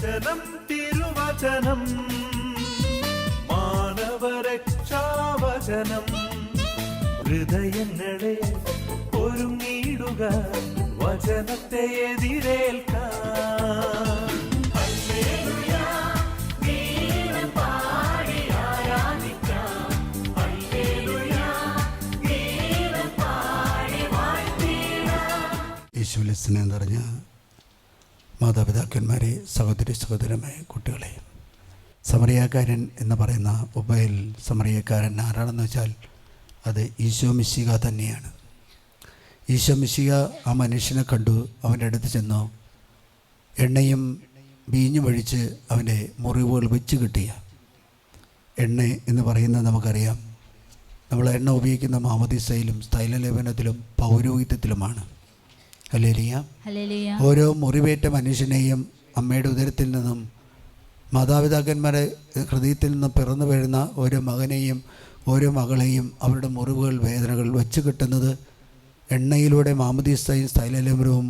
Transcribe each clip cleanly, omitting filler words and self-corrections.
വചനം തിരുവചനം മാനവരക്ഷാവചനം. ഹൃദയങ്ങളെ ഒരുങ്ങിയിടുക വചനത്തെ എതിരേൽക്കാൻ. യേശുവിലെ സ്നേഹം നിറഞ്ഞ മാതാപിതാക്കന്മാരെ, സഹോദരി സഹോദരന്മാരെ, കുട്ടികളെ, സമറിയാക്കാരൻ എന്ന് പറയുന്ന ഉബയിൽ സമറിയാക്കാരൻ ആരാണെന്ന് വെച്ചാൽ അത് ഈശോ മിശിഹ തന്നെയാണ്. ഈശോ മിശിഹ ആ മനുഷ്യനെ കണ്ടു, അവൻ്റെ അടുത്ത് ചെന്നു എണ്ണയും വീഞ്ഞും ഒഴിച്ച് അവൻ്റെ മുറിവുകൾ വെച്ച് കിട്ടിയ. എണ്ണ എന്ന് പറയുന്നത് നമുക്കറിയാം, നമ്മൾ എണ്ണ ഉപയോഗിക്കുന്ന മാമോദീസയിലും തൈലലേപനത്തിലും പൗരോഹിത്യത്തിലുമാണ്. ഹല്ലേലൂയ. ഓരോ മുറിവേറ്റ മനുഷ്യനെയും അമ്മയുടെ ഉദരത്തിൽ നിന്നും മാതാപിതാക്കന്മാരെ ഹൃദയത്തിൽ നിന്നും പിറന്നു വീഴുന്ന ഓരോ മകനെയും ഓരോ മകളെയും അവരുടെ മുറിവുകൾ വേദനകൾ വെച്ച് കിട്ടുന്നത് എണ്ണയിലൂടെ മാമോദീസയും തൈലലേപനവും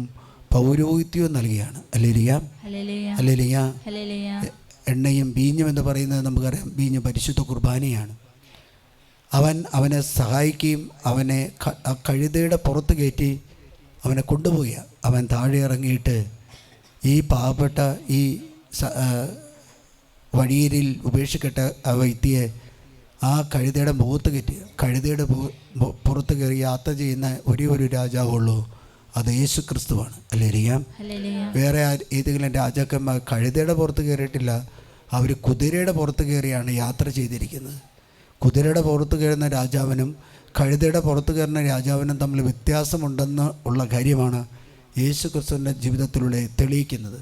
പൗരോഹിത്യവും നൽകിയാണ്. Hallelujah, hallelujah. എണ്ണയും വീഞ്ഞും എന്ന് പറയുന്നത് നമുക്കറിയാം, വീഞ്ഞ് പരിശുദ്ധ കുർബാനയാണ്. അവനെ സഹായിക്കുകയും അവനെ കഴുതയുടെ പുറത്ത് കയറ്റി അവനെ കൊണ്ടുപോയി അവൻ താഴെ ഇറങ്ങിയിട്ട് ഈ പാവപ്പെട്ട ഈ വഴിയിൽ ഉപേക്ഷിക്കട്ട ആ വ്യക്തിയെ ആ കഴുതയുടെ മുഖത്ത് കയറ്റി, കഴുതയുടെ പുറത്ത് കയറി യാത്ര ചെയ്യുന്ന ഒരേ ഒരു രാജാവുള്ളൂ, അത് യേശു ക്രിസ്തുവാണ്. ഹല്ലേലൂയ. വേറെ ഏതെങ്കിലും രാജാക്കന്മാർ കഴുതയുടെ പുറത്ത് കയറിയിട്ടില്ല, അവർ കുതിരയുടെ പുറത്ത് കയറിയാണ് യാത്ര ചെയ്തിരിക്കുന്നത്. കുതിരയുടെ പുറത്ത് കയറുന്ന രാജാവിനും കഴുതയുടെ പുറത്ത് കയറുന്ന രാജാവിനും തമ്മിൽ വ്യത്യാസമുണ്ടെന്ന് ഉള്ള കാര്യമാണ് യേശു ക്രിസ്തുവിൻ്റെ ജീവിതത്തിലൂടെ തെളിയിക്കുന്നത്.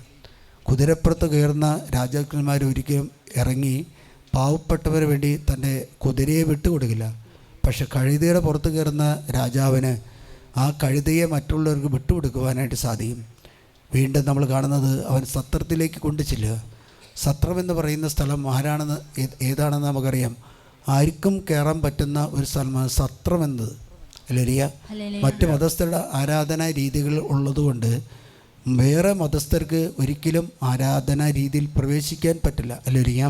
കുതിരപ്പുറത്ത് കയറുന്ന രാജാക്കന്മാർ ഒരിക്കലും ഇറങ്ങി പാവപ്പെട്ടവന് വേണ്ടി തൻ്റെ കുതിരയെ വിട്ടുകൊടുക്കില്ല. പക്ഷെ കഴുതയുടെ പുറത്ത് കയറുന്ന രാജാവിന് ആ കഴുതയെ മറ്റുള്ളവർക്ക് വിട്ടുകൊടുക്കുവാനായിട്ട് സാധിക്കും. വീണ്ടും നമ്മൾ കാണുന്നത് അവൻ സത്രത്തിലേക്ക് കൊണ്ടു ചെല്ലുക. സത്രമെന്ന് പറയുന്ന സ്ഥലം ഏതാണെന്ന് നമുക്കറിയാം. ആർക്കും കയറാൻ പറ്റുന്ന ഒരു സ്ഥലമാണ് സത്രം എന്നത്. ഹല്ലേലൂയ. മറ്റ് മതസ്ഥരുടെ ആരാധനാ രീതികൾ ഉള്ളതുകൊണ്ട് വേറെ മതസ്ഥർക്ക് ഒരിക്കലും ആരാധനാ രീതിയിൽ പ്രവേശിക്കാൻ പറ്റില്ല. ഹല്ലേലൂയ.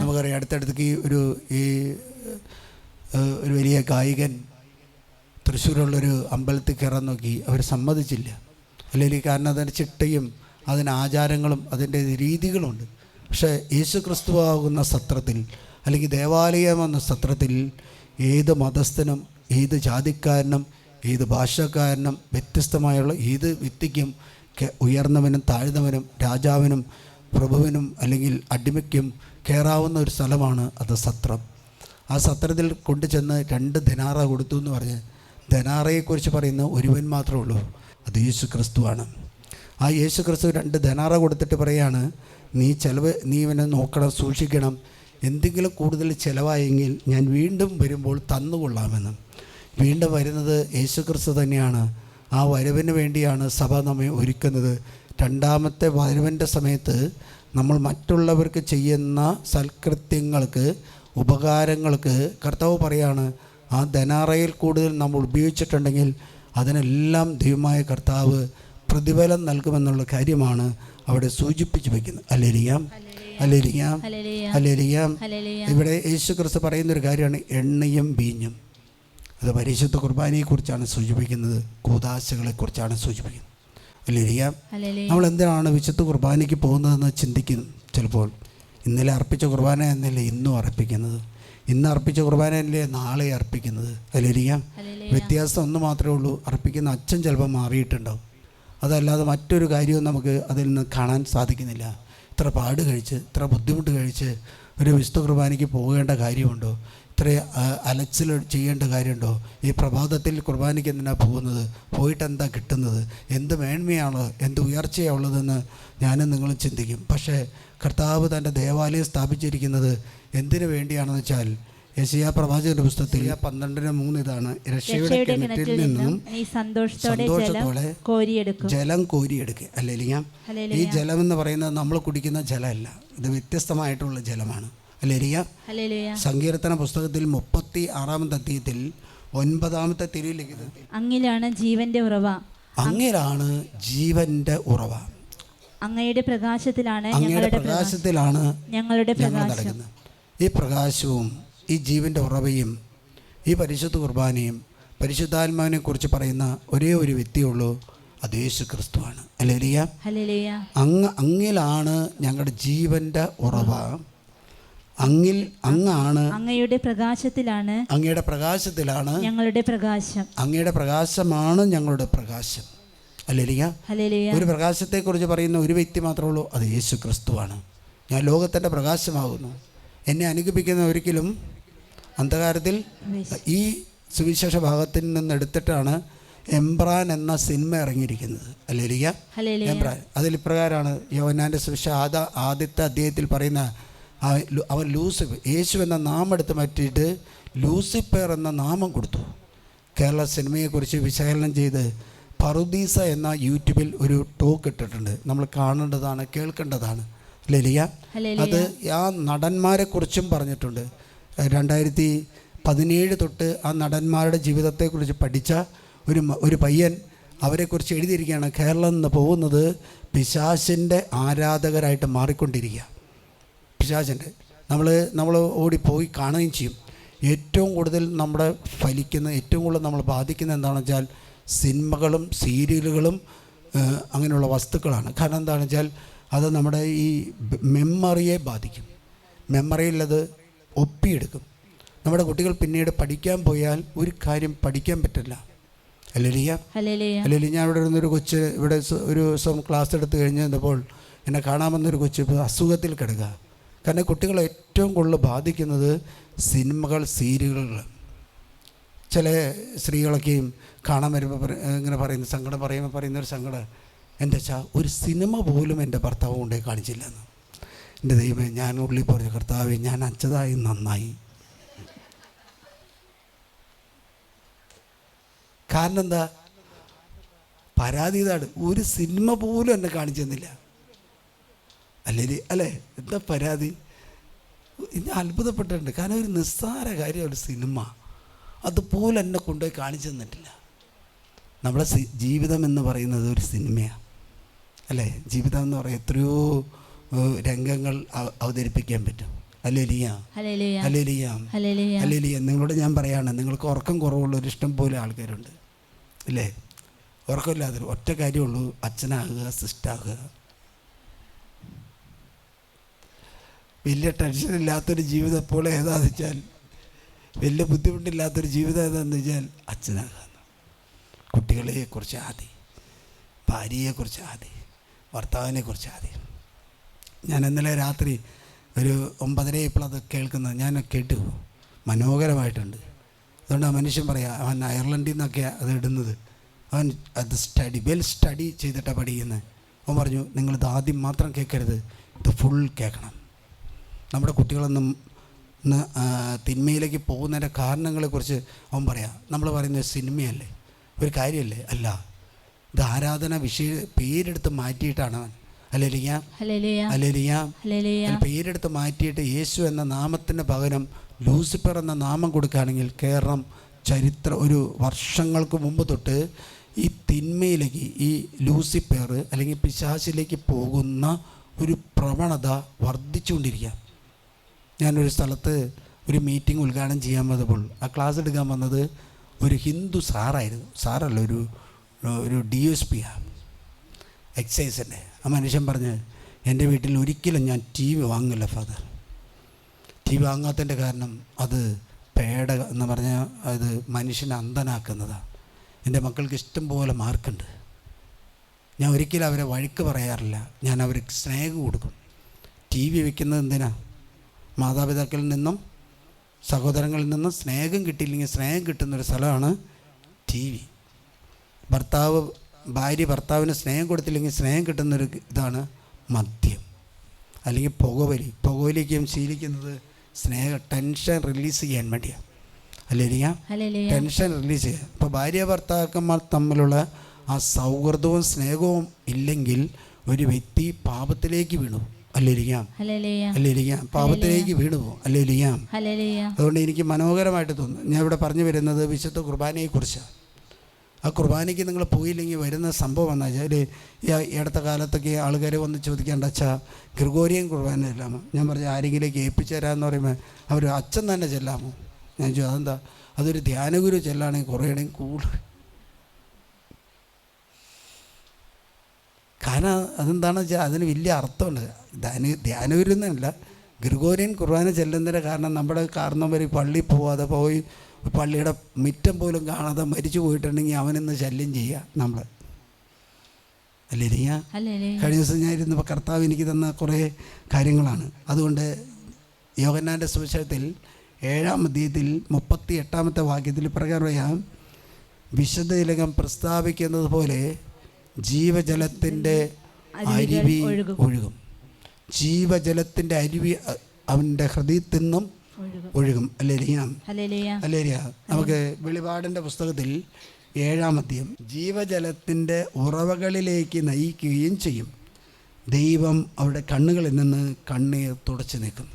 നമുക്കറിയാം, അടുത്തടുത്തേക്ക് ഒരു വലിയ ഗായകൻ തൃശ്ശൂരുള്ളൊരു അമ്പലത്തിൽ കയറാൻ നോക്കി, അവർ സമ്മതിച്ചില്ല. അല്ലെങ്കിൽ കാരണം അതിന് ചിട്ടയും അതിന് ആചാരങ്ങളും അതിൻ്റെ രീതികളുണ്ട്. പക്ഷേ യേശു ക്രിസ്തുവാകുന്ന സത്രത്തിൽ അല്ലെങ്കിൽ ദേവാലയം എന്ന സത്രത്തിൽ ഏത് മതസ്ഥനും ഏത് ജാതിക്കാരനും ഏത് ഭാഷക്കാരനും വ്യത്യസ്തമായുള്ള ഏത് വ്യക്തിക്കും ഉയർന്നവനും താഴ്ന്നവനും രാജാവിനും പ്രഭുവിനും അല്ലെങ്കിൽ അടിമയ്ക്കും കയറാവുന്ന ഒരു സ്ഥലമാണ് അത് സത്രം. ആ സത്രത്തിൽ കൊണ്ടുചെന്ന് 2 ധനാറ കൊടുത്തു എന്ന് പറഞ്ഞ് ധനാറയെക്കുറിച്ച് പറയുന്ന ഒരുവൻ മാത്രമേ ഉള്ളൂ, അത് യേശു ക്രിസ്തുവാണ്. ആ യേശു ക്രിസ്തു 2 ധനാറ കൊടുത്തിട്ട് പറയാണ്, നീ ഇവനെ നോക്കണം, സൂക്ഷിക്കണം, എന്തെങ്കിലും കൂടുതൽ ചിലവായെങ്കിൽ ഞാൻ വീണ്ടും വരുമ്പോൾ തന്നുകൊള്ളാമെന്ന്. വീണ്ടും വരുന്നത് യേശു ക്രിസ്തു തന്നെയാണ്. ആ വരവിന് വേണ്ടിയാണ് സഭ നമ്മെ ഒരുക്കുന്നത്. 2ാമത്തെ വരവിൻ്റെ സമയത്ത് നമ്മൾ മറ്റുള്ളവർക്ക് ചെയ്യുന്ന സൽകൃത്യങ്ങൾക്ക് ഉപകാരങ്ങൾക്ക് കർത്താവ് പറയാണ്, ആ ധനാറയിൽ കൂടുതൽ നമ്മൾ ഉപയോഗിച്ചിട്ടുണ്ടെങ്കിൽ അതിനെല്ലാം ദൈവമായ കർത്താവ് പ്രതിഫലം നൽകുമെന്നുള്ള കാര്യമാണ് അവിടെ സൂചിപ്പിച്ചു വയ്ക്കുന്നത്. Hallelujah, hallelujah, hallelujah. ഇവിടെ യേശു ക്രിസ്തു പറയുന്നൊരു കാര്യമാണ് എണ്ണയും വീഞ്ഞും. അത് പരിശുദ്ധ കുർബാനയെക്കുറിച്ചാണ് സൂചിപ്പിക്കുന്നത്, കൂദാശകളെക്കുറിച്ചാണ് സൂചിപ്പിക്കുന്നത്. ഹല്ലേലൂയ. നമ്മൾ എന്തിനാണ് വിശുദ്ധ കുർബാനയ്ക്ക് പോകുന്നതെന്ന് ചിന്തിക്കുന്നു. ചിലപ്പോൾ ഇന്നലെ അർപ്പിച്ച കുർബാന എന്നല്ലേ ഇന്നും അർപ്പിക്കുന്നത്, ഇന്ന് അർപ്പിച്ച കുർബാന അല്ലേ നാളെ അർപ്പിക്കുന്നത്. ഹല്ലേലൂയ. വ്യത്യാസം ഒന്ന് മാത്രമേ ഉള്ളൂ, അർപ്പിക്കുന്ന അച്ഛൻ ചിലപ്പോൾ മാറിയിട്ടുണ്ടാവും. അതല്ലാതെ മറ്റൊരു കാര്യവും നമുക്ക് അതിൽ നിന്ന് കാണാൻ സാധിക്കുന്നില്ല. ഇത്ര പാട് കഴിച്ച് ഇത്ര ബുദ്ധിമുട്ട് കഴിച്ച് ഒരു വിശുദ്ധ കുർബാനയ്ക്ക് പോകേണ്ട കാര്യമുണ്ടോ? ഇത്ര അലച്ചിൽ ചെയ്യേണ്ട കാര്യമുണ്ടോ? ഈ പ്രഭാതത്തിൽ കുർബാനയ്ക്ക് എന്തിനാണ് പോകുന്നത്? പോയിട്ട് എന്താ കിട്ടുന്നത്? എന്ത് മേന്മയാണോ, എന്ത് ഉയർച്ചയാണ് ഉള്ളതെന്ന് ഞാനും നിങ്ങളും ചിന്തിക്കും. പക്ഷേ കർത്താവ് തൻ്റെ ദേവാലയം സ്ഥാപിച്ചിരിക്കുന്നത് എന്തിനു വേണ്ടിയാണെന്ന് വെച്ചാൽ യെശയ്യാ പ്രവാചകന്റെ പുസ്തകത്തിൽ 12:3 ഇതാണ്, രക്ഷയുടെ കിണറ്റിൽ നിന്നും സന്തോഷത്തോടെ ജലം കോരിയെടുക്കുക. ഹല്ലേലൂയ. ഈ ജലം എന്ന് പറയുന്നത് നമ്മൾ കുടിക്കുന്ന ജലമല്ല, ഇത് വ്യത്യസ്തമായിട്ടുള്ള ജലമാണ്. ഹല്ലേലൂയ. സങ്കീർത്തന പുസ്തകത്തിൽ 36-ാമത്തെ അധ്യായത്തിൽ 9-ാമത്തെ തിരുലിഖിതത്തിൽ അങ്ങിലാണ് ജീവന്റെ ഉറവ, അങ്ങിലാണ് ജീവന്റെ ഉറവ. അങ്ങയുടെ പ്രകാശത്തിലാണ് അങ്ങയുടെ പ്രകാശത്തിലാണ് ഞങ്ങളുടെ ഞങ്ങൾ നടക്കുന്നത്. ഈ പ്രകാശവും ഈ ജീവൻ്റെ ഉറവയും ഈ പരിശുദ്ധ കുർബാനയും പരിശുദ്ധാത്മാവിനെ കുറിച്ച് പറയുന്ന ഒരേ ഒരു വ്യക്തിയുള്ളൂ, അത് യേശു ക്രിസ്തുവാണ്. ഹല്ലേലൂയ. അങ്ങിലാണ് ഞങ്ങളുടെ ജീവൻ്റെ ഉറവ. അങ്ങാണ് അങ്ങയുടെ പ്രകാശത്തിലാണ് ഞങ്ങളുടെ പ്രകാശം. അങ്ങയുടെ പ്രകാശമാണ് ഞങ്ങളുടെ പ്രകാശം. ഹല്ലേലൂയ. ഒരു പ്രകാശത്തെക്കുറിച്ച് പറയുന്ന ഒരു വ്യക്തി മാത്രമേ ഉള്ളൂ, അത് യേശു ക്രിസ്തുവാണ്. ഞാൻ ലോകത്തിൻ്റെ പ്രകാശമാകുന്നു. എന്നെ അനുഗമിക്കുന്ന ഒരിക്കലും അന്ധകാരത്തിൽ. ഈ സുവിശേഷ ഭാഗത്തിൽ നിന്ന് എടുത്തിട്ടാണ് എംബ്രാൻ എന്ന സിനിമ ഇറങ്ങിയിരിക്കുന്നത്. ഹല്ലേലൂയ. എംബ്രാൻ അതിൽ ഇപ്രകാരമാണ് യോഹന്നാൻ്റെ സുവിശേഷ ആദ്യത്തെ അധ്യായത്തിൽ പറയുന്ന അവൻ ലൂസിഫർ, യേശു എന്ന നാമം എടുത്ത് മാറ്റിയിട്ട് ലൂസിഫർ എന്ന നാമം കൊടുത്തു. കേരള സിനിമയെക്കുറിച്ച് വിശകലനം ചെയ്ത് പറുദീസ എന്ന യൂട്യൂബിൽ ഒരു ടോക്ക് ഇട്ടിട്ടുണ്ട്. നമ്മൾ കാണേണ്ടതാണ്, കേൾക്കേണ്ടതാണ്. ഹല്ലേലൂയ. അത് ആ നടന്മാരെക്കുറിച്ചും പറഞ്ഞിട്ടുണ്ട്. 2017 തൊട്ട് ആ നടന്മാരുടെ ജീവിതത്തെക്കുറിച്ച് പഠിച്ച ഒരു പയ്യൻ അവരെക്കുറിച്ച് എഴുതിയിരിക്കുകയാണ്. കേരളം നിന്ന് പോകുന്നത് പിശാചിൻ്റെ ആരാധകരായിട്ട് മാറിക്കൊണ്ടിരിക്കുക. പിശാചിൻ്റെ നമ്മൾ ഓടിപ്പോയി കാണുകയും ചെയ്യും. ഏറ്റവും കൂടുതൽ നമ്മുടെ ഫലിക്കുന്ന, ഏറ്റവും കൂടുതൽ നമ്മൾ ബാധിക്കുന്ന എന്താണെന്ന് വെച്ചാൽ സിനിമകളും സീരിയലുകളും അങ്ങനെയുള്ള വസ്തുക്കളാണ്. കാരണം എന്താണെന്ന് വെച്ചാൽ അത് നമ്മുടെ ഈ മെമ്മറിയെ ബാധിക്കും. മെമ്മറിയിലത് ഒപ്പിയെടുക്കും. നമ്മുടെ കുട്ടികൾ പിന്നീട് പഠിക്കാൻ പോയാൽ ഒരു കാര്യം പഠിക്കാൻ പറ്റില്ല. ഹല്ലേലൂയ. ഞാൻ ഇവിടെ ഇരുന്നൊരു കൊച്ച് ഇവിടെ ഒരു ദിവസം ക്ലാസ് എടുത്ത് കഴിഞ്ഞപ്പോൾ എന്നെ കാണാമെന്നൊരു കൊച്ച് ഇപ്പോൾ അസുഖത്തിൽ കിടക്കുക. കാരണം കുട്ടികളെ ഏറ്റവും കൂടുതൽ ബാധിക്കുന്നത് സിനിമകൾ, സീരിയലുകൾ. ചില സ്ത്രീകളൊക്കെയും കാണാൻ വരുമ്പോൾ ഇങ്ങനെ പറയുന്ന സങ്കടം പറയുന്നൊരു സങ്കടം, എൻ്റെ ഒരു സിനിമ പോലും എൻ്റെ ഭർത്താവ് കൊണ്ടേ കാണിച്ചില്ലെന്ന്. എൻ്റെ ദൈവമേ, ഞാൻ ഉള്ളിൽ പറഞ്ഞു, കർത്താവേ ഞാൻ അച്ഛതായി നന്നായി. കാരണം എന്താ? പരാതി ഇതാണ്, ഒരു സിനിമ പോലും എന്നെ കാണിച്ചു തന്നില്ല. അല്ലേ? എന്താ പരാതി? ഞാൻ അത്ഭുതപ്പെട്ടിട്ടുണ്ട്. കാരണം ഒരു നിസ്സാര കാര്യം, ഒരു സിനിമ അതുപോലെ എന്നെ കൊണ്ടുപോയി കാണിച്ചു തന്നിട്ടില്ല. നമ്മളെ ജീവിതം എന്ന് പറയുന്നത് ഒരു സിനിമയാണ്, അല്ലേ? ജീവിതം എന്ന് പറയുന്നത് എത്രയോ രംഗങ്ങൾ അവതരിപ്പിക്കാൻ പറ്റും. ഹല്ലേലൂയ. നിങ്ങളോട് ഞാൻ പറയാണ്, നിങ്ങൾക്ക് ഉറക്കം കുറവുള്ളൊരു ഇഷ്ടം പോലെ ആൾക്കാരുണ്ട്, ഇല്ലേ? ഉറക്കമില്ലാതെ ഒറ്റ കാര്യമുള്ളൂ, അച്ഛനാകുക, സിസ്റ്റാകുക. വലിയ ടെൻഷനില്ലാത്തൊരു ജീവിതം എപ്പോൾ ഏതാണെന്ന് വെച്ചാൽ, വലിയ ബുദ്ധിമുട്ടില്ലാത്തൊരു ജീവിതം ഏതാണെന്ന് വെച്ചാൽ അച്ഛനാകുക. കുട്ടികളെക്കുറിച്ച് ആദ്യം, ഭാര്യയെക്കുറിച്ച് ആദ്യം, ഭർത്താവിനെക്കുറിച്ച് ആദ്യം. ഞാൻ ഇന്നലെ രാത്രി ഒരു 9:30 ഇപ്പോൾ അത് കേൾക്കുന്നത് ഞാൻ കേട്ടു, മനോഹരമായിട്ടുണ്ട്. അതുകൊണ്ട് ആ മനുഷ്യൻ പറയാം, അവൻ അയർലൻഡിൽ നിന്നൊക്കെ അത് ഇടുന്നത്, അവൻ അത് വെൽ സ്റ്റഡി ചെയ്തിട്ടാണ് പഠിക്കുന്നത്. അവൻ പറഞ്ഞു, നിങ്ങളിത് ആദ്യം മാത്രം കേൾക്കരുത്, ഇത് ഫുൾ കേൾക്കണം. നമ്മുടെ കുട്ടികളൊന്നും തിന്മയിലേക്ക് പോകുന്നതിൻ്റെ കാരണങ്ങളെക്കുറിച്ച് അവൻ പറയാം. നമ്മൾ പറയുന്നത് സിനിമയല്ലേ, ഒരു കാര്യമല്ലേ? അല്ല, ഇത് ആരാധന പേരെടുത്ത് മാറ്റിയിട്ടാണ് അവൻ. പേരെടുത്ത് മാറ്റിയിട്ട് യേശു എന്ന നാമത്തിന് പകരം ലൂസിഫർ എന്ന നാമം കൊടുക്കുകയാണെങ്കിൽ കേരളം ഒരു വർഷങ്ങൾക്ക് മുമ്പ് തൊട്ട് ഈ തിന്മയിലേക്ക്, ഈ ലൂസിഫർ അല്ലെങ്കിൽ പിശാചിലേക്ക് പോകുന്ന ഒരു പ്രവണത വർദ്ധിച്ചുകൊണ്ടിരിക്കുക. ഞാനൊരു സ്ഥലത്ത് ഒരു മീറ്റിംഗ് ഉദ്ഘാടനം ചെയ്യാൻ വന്നപ്പോൾ ആ ക്ലാസ് എടുക്കാൻ വന്നത് ഒരു ഹിന്ദു സാറായിരുന്നു. സാറല്ല, ഒരു DSP എക്സൈസിൻ്റെ. ആ മനുഷ്യൻ പറഞ്ഞ്, എൻ്റെ വീട്ടിൽ ഒരിക്കലും ഞാൻ TV വാങ്ങില്ല ഫാദർ. TV വാങ്ങാത്തതിൻ്റെ കാരണം അത് പേട എന്ന് പറഞ്ഞാൽ അത് മനുഷ്യനെ അന്ധനാക്കുന്നതാണ്. എൻ്റെ മക്കൾക്ക് ഇഷ്ടം പോലെ മാർക്കുണ്ട്. ഞാൻ ഒരിക്കലും അവരെ വഴക്ക് പറയാറില്ല, ഞാൻ അവർക്ക് സ്നേഹം കൊടുക്കും. TV വയ്ക്കുന്നത് എന്തിനാ? മാതാപിതാക്കളിൽ നിന്നും സഹോദരങ്ങളിൽ നിന്നും സ്നേഹം കിട്ടിയില്ലെങ്കിൽ സ്നേഹം കിട്ടുന്നൊരു സ്ഥലമാണ് TV. ഭാര്യ ഭർത്താവിന് സ്നേഹം കൊടുത്തില്ലെങ്കിൽ സ്നേഹം കിട്ടുന്നൊരു ഇതാണ് മദ്യം അല്ലെങ്കിൽ പുകവലി. പുകവലിക്കും ശീലിക്കുന്നത് ടെൻഷൻ റിലീസ് ചെയ്യാൻ വേണ്ടിയാണ്. അല്ലെങ്കിൽ ടെൻഷൻ റിലീസ് ചെയ്യുക. ഇപ്പോൾ ഭാര്യ ഭർത്താക്കന്മാർ തമ്മിലുള്ള ആ സൗഹൃദവും സ്നേഹവും ഇല്ലെങ്കിൽ ഒരു വ്യക്തി പാപത്തിലേക്ക് വീണു. പാപത്തിലേക്ക് വീണു പോകും. അതുകൊണ്ട് എനിക്ക് മനോഹരമായിട്ട് തോന്നുന്നു. ഞാൻ ഇവിടെ പറഞ്ഞു വരുന്നത് വിശുദ്ധ കുർബാനയെക്കുറിച്ചാണ്. ആ കുർബാനയ്ക്ക് നിങ്ങൾ പോയില്ലെങ്കിൽ വരുന്ന സംഭവം എന്ന് വെച്ചാൽ ഈ അടുത്ത കാലത്തൊക്കെ ആൾക്കാർ വന്ന് ചോദിക്കേണ്ട അച്ഛാ ഗ്രിഗോറിയൻ കുർബാന ചെല്ലാമോ? ഞാൻ പറഞ്ഞു ആരെങ്കിലേക്ക് ഏൽപ്പിച്ചു തരാമെന്ന് പറയുമ്പോൾ അവർ അച്ഛൻ തന്നെ ചെല്ലാമോ? ഞാൻ ചോദിച്ചു അതെന്താ? അതൊരു ധ്യാനഗുരു ചെല്ലാണെങ്കിൽ കുറേയുടെയും കൂടുതൽ. കാരണം അതെന്താണെന്ന് വെച്ചാൽ അതിന് വലിയ അർത്ഥമുണ്ട്. ധ്യാനഗുരു എന്നല്ല, ഗ്രിഗോറിയൻ കുർബാന ചെല്ലുന്നതിൻ്റെ കാരണം നമ്മുടെ കാരണവർ പള്ളിയിൽ പോവാതെ പോയി പള്ളിയുടെ മുറ്റം പോലും കാണാതെ മരിച്ചു പോയിട്ടുണ്ടെങ്കിൽ അവനെന്ന് ശല്യം ചെയ്യുക നമ്മൾ. അല്ലേ? കഴിഞ്ഞ ദിവസം ഞാൻ ഇരുന്നപ്പോൾ കർത്താവ് എനിക്ക് തന്ന കുറേ കാര്യങ്ങളാണ്. അതുകൊണ്ട് യോഹന്നാൻ്റെ സുവിശേഷത്തിൽ 7-ാം അധ്യായത്തിൽ 38-ാമത്തെ വാക്യത്തിൽ പ്രകാരം പറയാം, വിശുദ്ധ തിലകം പ്രസ്താവിക്കുന്നത് പോലെ ജീവജലത്തിൻ്റെ അരുവി ഒഴുകും. ജീവജലത്തിൻ്റെ അരുവി അവൻ്റെ ഹൃദയത്തിൽ നിന്നും ഒഴുകും. അല്ലേരിയ. നമുക്ക് വെളിപാടിൻ്റെ പുസ്തകത്തിൽ 7-ാം അധ്യായം ജീവജലത്തിൻ്റെ ഉറവകളിലേക്ക് നയിക്കുകയും ചെയ്യും. ദൈവം അവരുടെ കണ്ണുകളിൽ നിന്ന് കണ്ണീർ തുടച്ചു നീക്കും.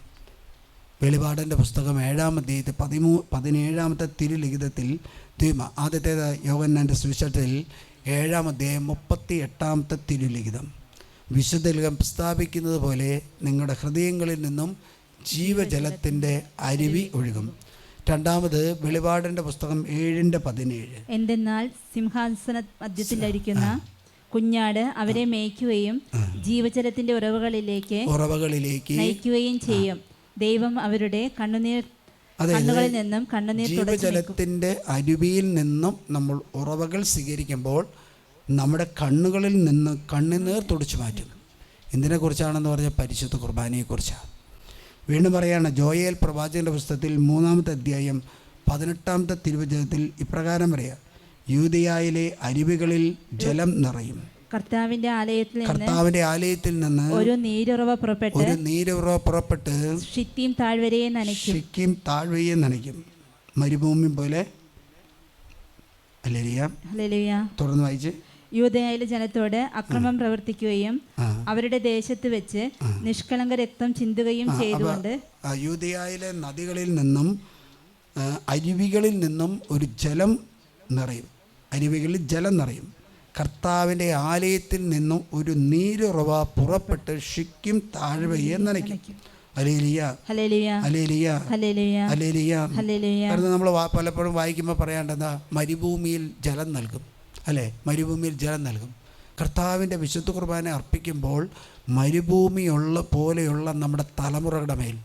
വെളിപാടിൻ്റെ പുസ്തകം 7-ാം അധ്യായത്തിൽ 17-ാമത്തെ തിരുലിഖിതത്തിൽ ആദ്യത്തേത് യോഹന്നാൻ്റെ സുവിശേഷത്തിൽ 7-ാം അധ്യായം 38-ാമത്തെ തിരുലിഖിതം. വിശുദ്ധ ലിഖിതം പ്രസ്താവിക്കുന്നത് പോലെ നിങ്ങളുടെ ഹൃദയങ്ങളിൽ നിന്നും ജീവജലത്തിൻ്റെ അരുവി ഒഴുകും. രണ്ടാമത് വെളിപാടിൻ്റെ പുസ്തകം 7:17. എന്തെന്നാൽ സിംഹാസന മധ്യത്തിലിരിക്കുന്ന കുഞ്ഞാട് അവരെ മേയ്ക്കുകയും ജീവജലത്തിന്റെ ഉറവുകളിലേക്ക് നയിക്കുകയും ചെയ്യും. ദൈവം അവരുടെ കണ്ണുകളിൽ നിന്നും കണ്ണുനീർ ജീവജലത്തിൻ്റെ അരുവിയിൽ നിന്നും നമ്മൾ ഉറവകൾ സ്വീകരിക്കുമ്പോൾ നമ്മുടെ കണ്ണുകളിൽ നിന്ന് കണ്ണുനീർ തുടച്ചു മാറ്റും. എന്തിനെക്കുറിച്ചാണെന്ന് പറഞ്ഞാൽ പരിശുദ്ധ കുർബാനയെക്കുറിച്ചാണ്. വീണ്ടും പറയുകയാണ്, ജോയേൽ പ്രവാചകൻ്റെ പുസ്തകത്തിൽ 3-ാമത്തെ അധ്യായം 18-ാമത്തെ തിരുവചനത്തിൽ ഇപ്രകാരം പറയാം, യൂദയായിലെ അരുവികളിൽ ജലം നിറയും. കർത്താവിന്റെ ആലയത്തിൽ നിന്ന് ഒരു നീരുറവ പുറപ്പെട്ട് ഷിക്കീം താഴ്വരയെ നനയ്ക്കും. മരുഭൂമി പോലെ. ഹല്ലേലൂയ. തുടർന്ന് വായിച്ച്, യൂദയായിലെ ജനത്തോട് അക്രമം പ്രവർത്തിക്കുകയും അവരുടെ ദേശത്ത് വെച്ച് നിഷ്കളങ്ക രക്തം ചിന്തുകയും ചെയ്തുകൊണ്ട് യൂദയായിലെ നദികളിൽ നിന്നും അരുവികളിൽ നിന്നും ഒരു ജലം നിറയും. അരുവികളിൽ ജലം നിറയും. കർത്താവിൻ്റെ ആലയത്തിൽ നിന്നും ഒരു നീരുറവ പുറപ്പെട്ട് ഷിക്കീം താഴ്വരയെ നനയ്ക്കും. നമ്മൾ പലപ്പോഴും വായിക്കുമ്പോൾ പറയാണ്ടെന്താ, മരുഭൂമിയിൽ ജലം നൽകും. അല്ലേ? മരുഭൂമിയിൽ ജലം നൽകും. കർത്താവിൻ്റെ വിശുദ്ധ കുർബാന അർപ്പിക്കുമ്പോൾ മരുഭൂമിയുള്ള പോലെയുള്ള നമ്മുടെ തലമുറകളുടെ മേൽ,